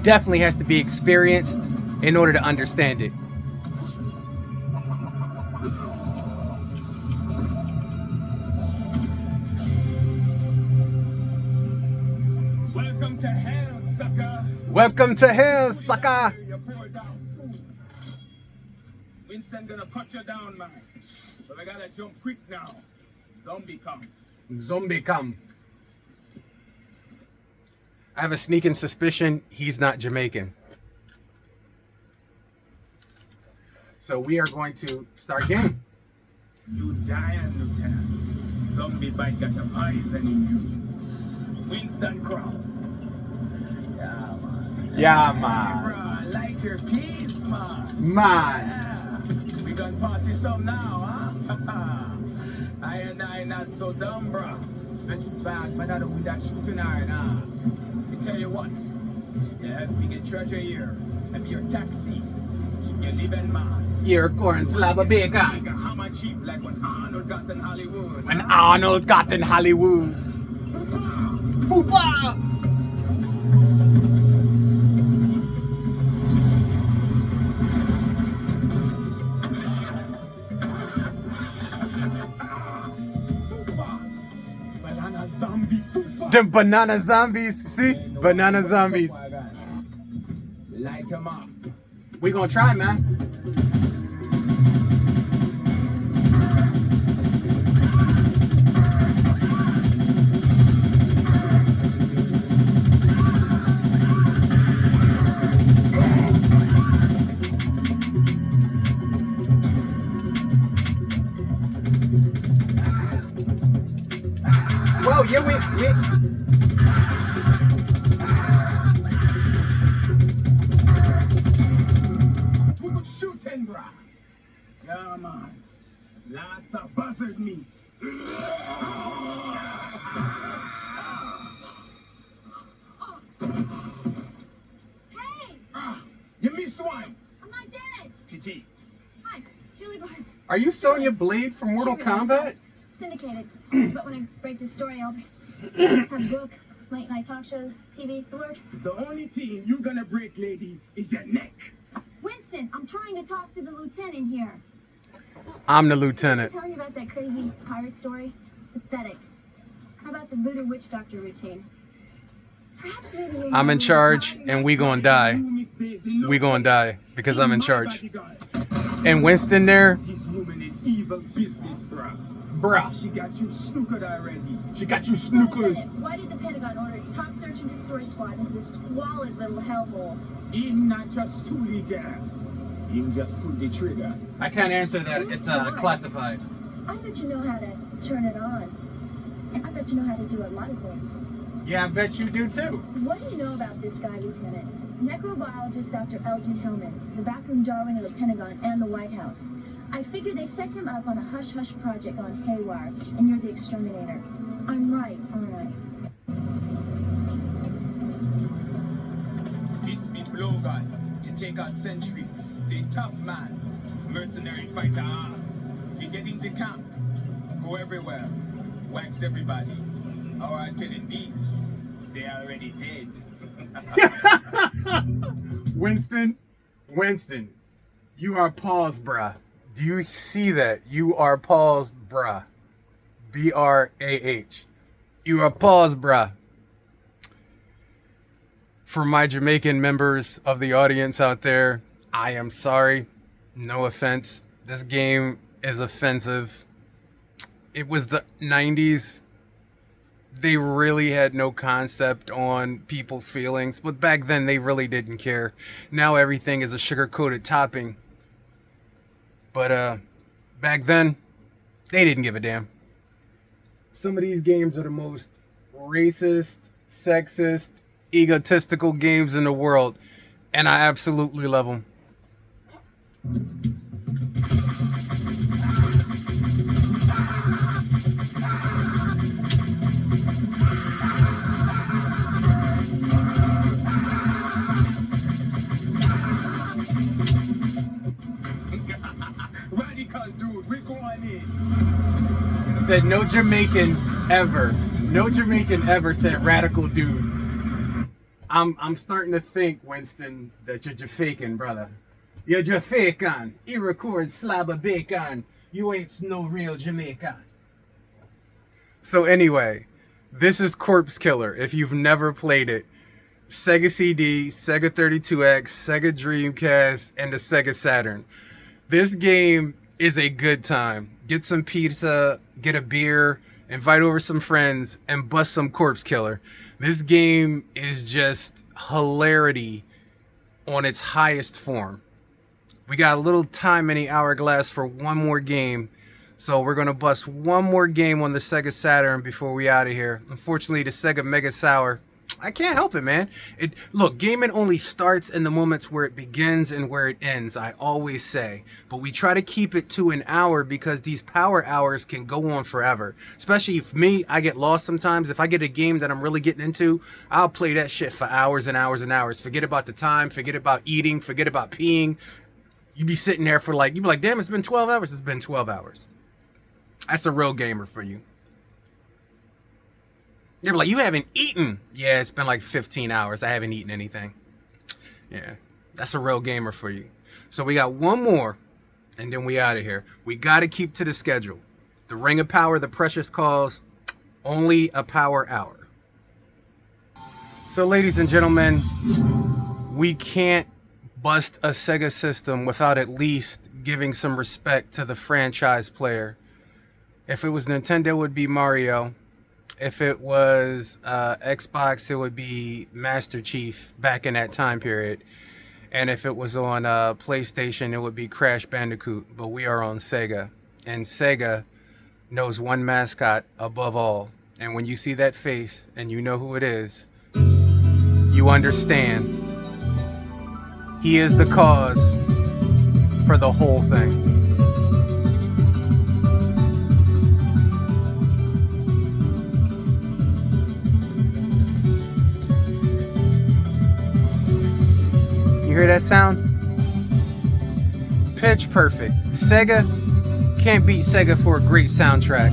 Definitely has to be experienced in order to understand it. Welcome to hell, sucker. Welcome to hell, sucker. You poor down fool. Winston gonna cut you down, man. But I gotta jump quick now. Zombie come. Zombie come. I have a sneaking suspicion he's not Jamaican. So we are going to start game. You dying, Lieutenant. Zombie bite got a poison in you. Winston Crow. Yeah, man. Yeah, man. Bro, like your peace, man. Man. Yeah. We gonna party some now, huh? I and I not so dumb, bro. Not too bad, but I don't with that shooting iron, huh? Me tell you what. You help me get treasure here. And be your taxi. Keep you living, man. Here, corn slab of bacon. Like a hammer cheap, like when Arnold got in Hollywood. When Arnold got in Hollywood. Poopa! Banana zombie. Them banana zombies. See? Banana zombies. Light 'em up. We gonna try, man. Whoa, yeah, we Shooting, bro. Yeah, man. Lots of buzzard meat. Hey! You missed one. I'm not dead! GG. Hi, Julie Barnes. Are you Sonya Blade from Mortal Kombat? Syndicated. But when I break the story, I'll have a book, late night talk shows, TV, the works. The only thing you gonna break, lady, is your neck. Winston, I'm trying to talk to the lieutenant here. I'm the Can I lieutenant. tell you about that crazy pirate story? It's pathetic. How about the voodoo witch doctor routine? Perhaps maybe you're I'm in young charge, and and we gonna die. We gonna die because I'm in charge. And Winston there, This woman is evil business, bro. bruh, She got you snookered already. she got you Lieutenant, snookered. why did the Pentagon order its top search and destroy squad into this squalid little hellhole? Him not just toolie girl. Him just pull the trigger. I can't answer that. It's classified. I bet you know how to turn it on. And I bet you know how to do a lot of things. Yeah, I bet you do too. What do you know about this guy, Lieutenant? Necrobiologist Dr. Elgin Hillman, the backroom darling of the Pentagon and the White House. I figured they set him up on a hush-hush project on Haywire, and you're the exterminator. I'm right, aren't I? This be Blogan to take out sentries. The tough man, mercenary fighter. You get into camp, go everywhere, wax everybody. How hard can it be? They are already dead. Winston, you are paused, bruh. Do you see that? You are paused, bruh. B-R-A-H. You are paused, bruh. For my Jamaican members of the audience out there, I am sorry. No offense. This game is offensive. It was the 90s. They really had no concept on people's feelings, but back then they really didn't care. Now everything is a sugar-coated topping. But back then, they didn't give a damn. Some of these games are the most racist, sexist, egotistical games in the world, and I absolutely love them. Radical dude, we going in. Said no Jamaican ever said radical dude. I'm starting to think, Winston, that you're Jamaican, brother. You're Jamaican. You record slab of bacon. You ain't no real Jamaican. So anyway, this is Corpse Killer. If you've never played it, Sega CD, Sega 32X, Sega Dreamcast, and the Sega Saturn. This game is a good time. Get some pizza, get a beer, invite over some friends, and bust some Corpse Killer. This game is just hilarity on its highest form. We got a little time in the hourglass for one more game, so we're going to bust one more game on the Sega Saturn before we out of here. Unfortunately, the Sega Mega Sour, I can't help it, man. Look, gaming only starts in the moments where it begins and where it ends, I always say. But we try to keep it to an hour because these power hours can go on forever. Especially for me, I get lost sometimes. If I get a game that I'm really getting into, I'll play that shit for hours and hours and hours. Forget about the time, forget about eating, forget about peeing. You be sitting there for you be like, damn, it's been 12 hours. It's been 12 hours. That's a real gamer for you. They're like, you haven't eaten. Yeah, it's been like 15 hours. I haven't eaten anything. Yeah, that's a real gamer for you. So we got one more, and then we out of here. We got to keep to the schedule. The Ring of Power, the Precious Cause, only a power hour. So ladies and gentlemen, we can't bust a Sega system without at least giving some respect to the franchise player. If it was Nintendo, it would be Mario. If it was Xbox, it would be Master Chief back in that time period. And if it was on PlayStation, it would be Crash Bandicoot. But we are on Sega. And Sega knows one mascot above all. And when you see that face and you know who it is, you understand. He is the cause for the whole thing. You hear that sound? Pitch perfect. Sega can't beat Sega for a great soundtrack.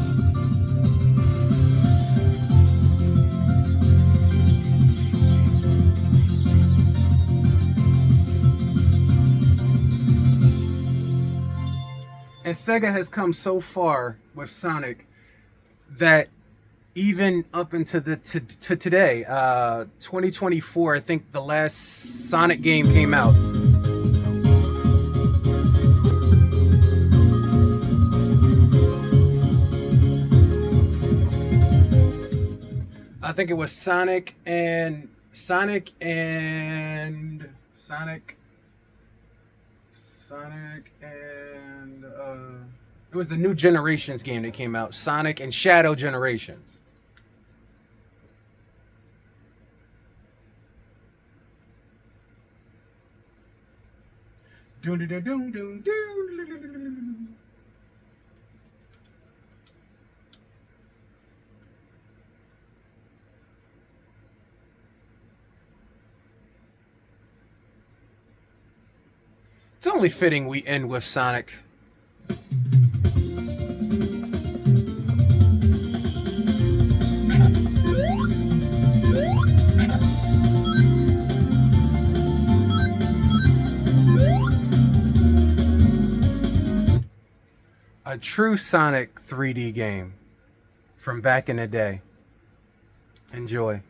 And Sega has come so far with Sonic that even up into to today, 2024, I think the last Sonic game came out. I think it was Sonic and it was a new Generations game that came out, Sonic and Shadow Generations. Dun, dun, dun, dun, dun, dun. It's only fitting we end with Sonic. A true Sonic 3D game from back in the day. Enjoy.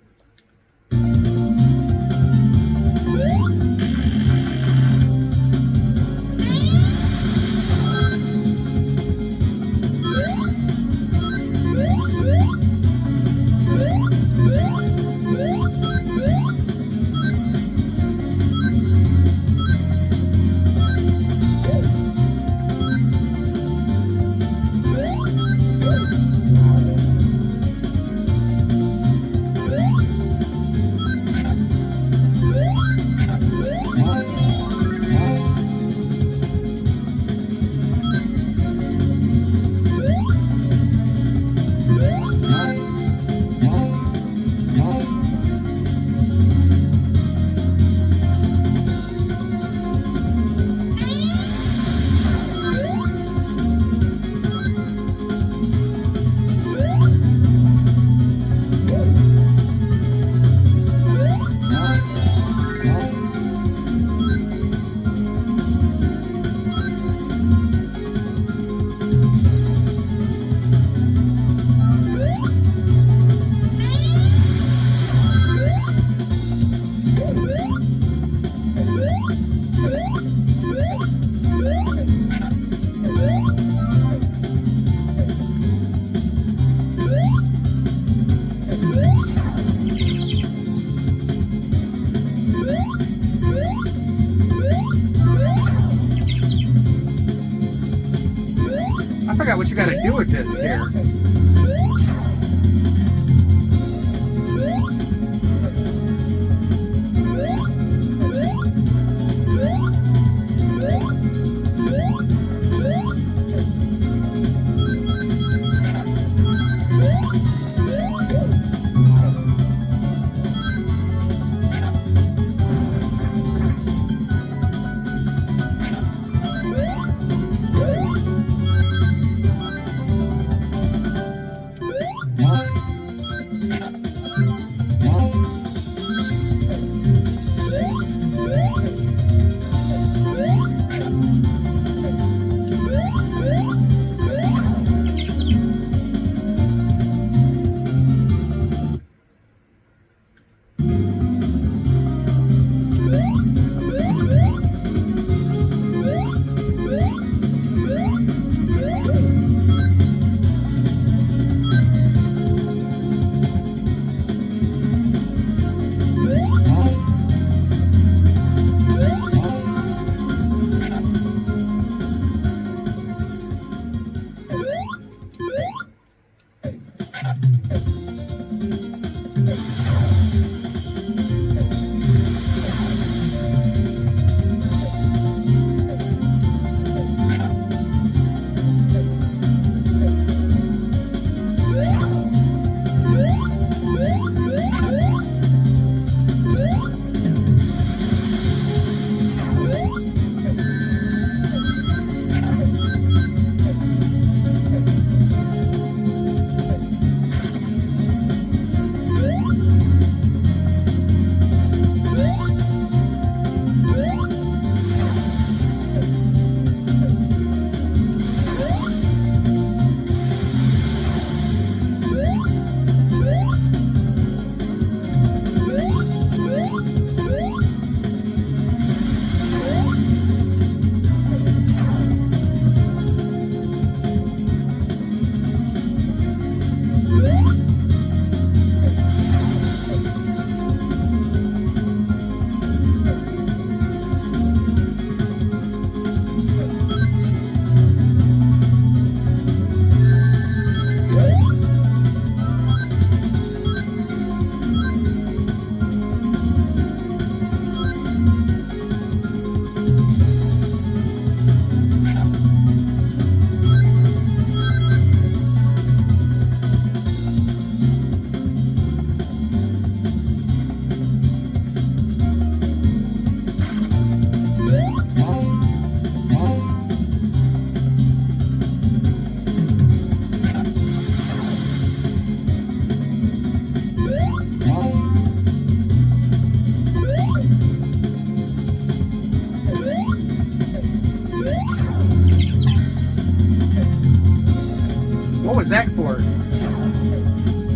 I forgot what you gotta do with this here.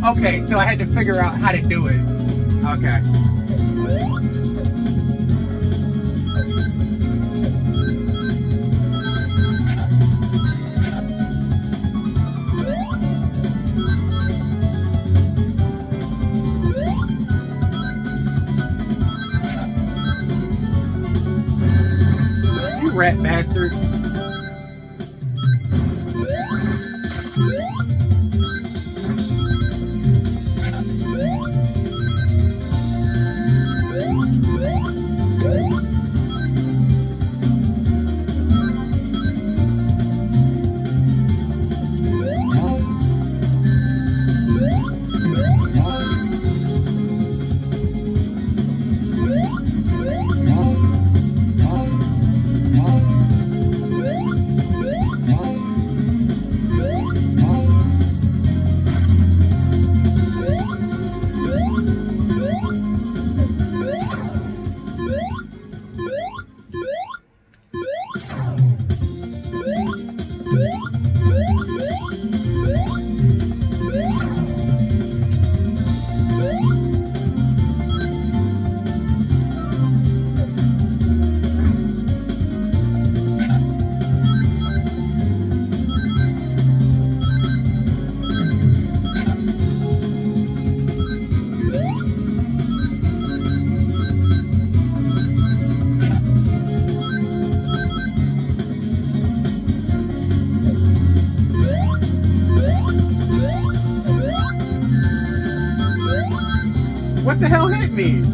Okay, so I had to figure out how to do it. Okay. You rat bastard. What the hell hit me?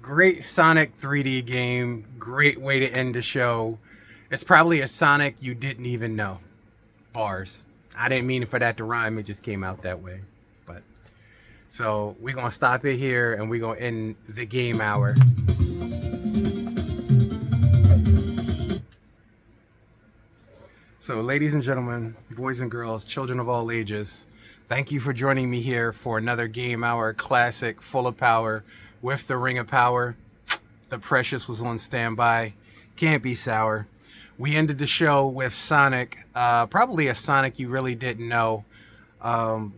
Great Sonic 3D game. Great way to end the show. It's probably a Sonic you didn't even know. Bars. I didn't mean for that to rhyme. It just came out that way. But so we're going to stop it here and we're going to end the game hour. So ladies and gentlemen, boys and girls, children of all ages, thank you for joining me here for another game hour classic full of power with the Ring of Power. The Precious was on standby. Can't be sour. We ended the show with Sonic, probably a Sonic you really didn't know. The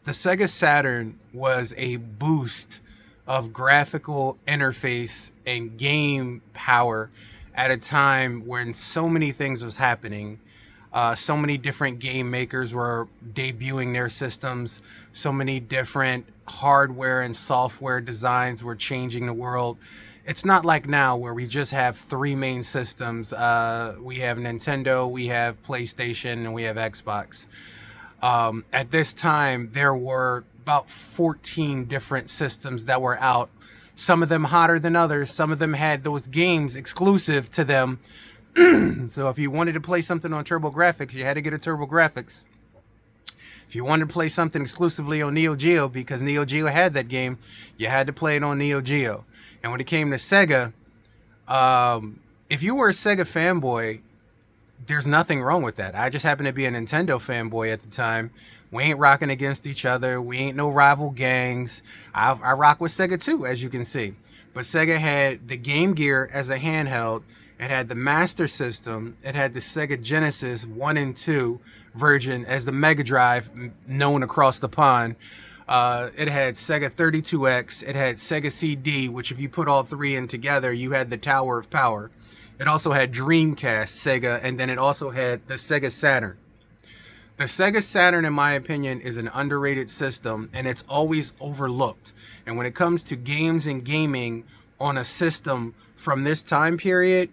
Sega Saturn was a boost of graphical interface and game power at a time when so many things was happening. So many different game makers were debuting their systems. So many different hardware and software designs were changing the world. It's not like now where we just have three main systems. We have Nintendo, we have PlayStation, and we have Xbox. At this time, there were about 14 different systems that were out. Some of them hotter than others. Some of them had those games exclusive to them. So if you wanted to play something on TurboGrafx, you had to get a TurboGrafx. If you wanted to play something exclusively on Neo Geo, because Neo Geo had that game, you had to play it on Neo Geo. And when it came to Sega, if you were a Sega fanboy, there's nothing wrong with that. I just happened to be a Nintendo fanboy at the time. We ain't rocking against each other. We ain't no rival gangs. I rock with Sega too, as you can see. But Sega had the Game Gear as a handheld. It had the Master System. It had the Sega Genesis 1 and 2 version as the Mega Drive, known across the pond. It had Sega 32X. It had Sega CD, which if you put all three in together, you had the Tower of Power. It also had Dreamcast Sega, and then it also had the Sega Saturn. The Sega Saturn, in my opinion, is an underrated system, and it's always overlooked. And when it comes to games and gaming on a system from this time period,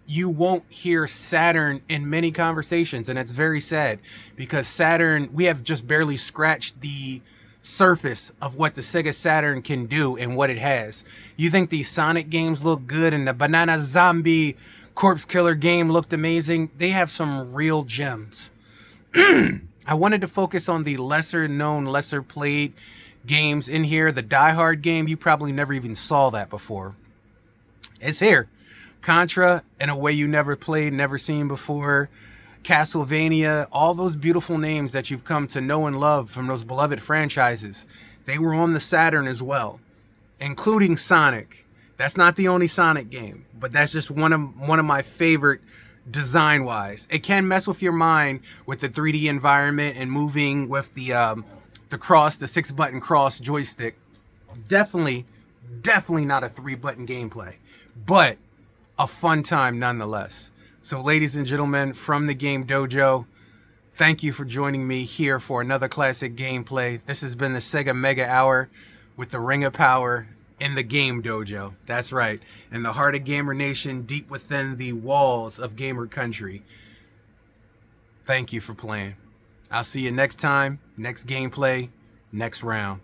you won't hear Saturn in many conversations, and it's very sad because Saturn, we have just barely scratched the surface of what the Sega Saturn can do and what it has. You think these Sonic games look good and the Banana Zombie Corpse Killer game looked amazing? They have some real gems. I wanted to focus on the lesser known, lesser played games in here. The Die Hard game, you probably never even saw that before. It's here. Contra in a way you never played, never seen before. Castlevania, all those beautiful names that you've come to know and love from those beloved franchises, they were on the Saturn as well, including Sonic. That's not the only Sonic game, but that's just one of my favorite design-wise. It can mess with your mind with the 3D environment and moving with the cross, the 6-button cross joystick. Definitely not a 3-button gameplay, but a fun time nonetheless. So ladies and gentlemen, from the Game Dojo, thank you for joining me here for another classic gameplay. This has been the Sega Mega Hour with the Ring of Power in the Game Dojo. That's right, in the heart of Gamer Nation, deep within the walls of Gamer Country. Thank you for playing. I'll see you next time, next gameplay, next round.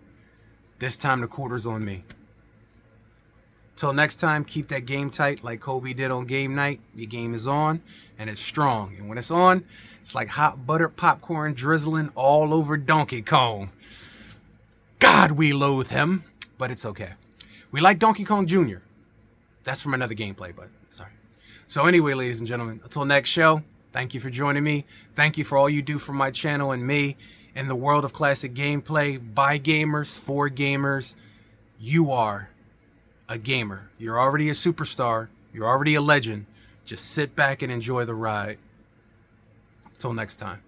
This time the quarter's on me. Till next time, keep that game tight like Kobe did on game night. Your game is on, and it's strong. And when it's on, it's like hot buttered popcorn drizzling all over Donkey Kong. God, we loathe him, but it's okay. We like Donkey Kong Jr. That's from another gameplay, but sorry. So anyway, ladies and gentlemen, until next show, thank you for joining me. Thank you for all you do for my channel and me in the world of classic gameplay. By gamers, for gamers. You are a gamer. You're already a superstar. You're already a legend. Just sit back and enjoy the ride. Till next time.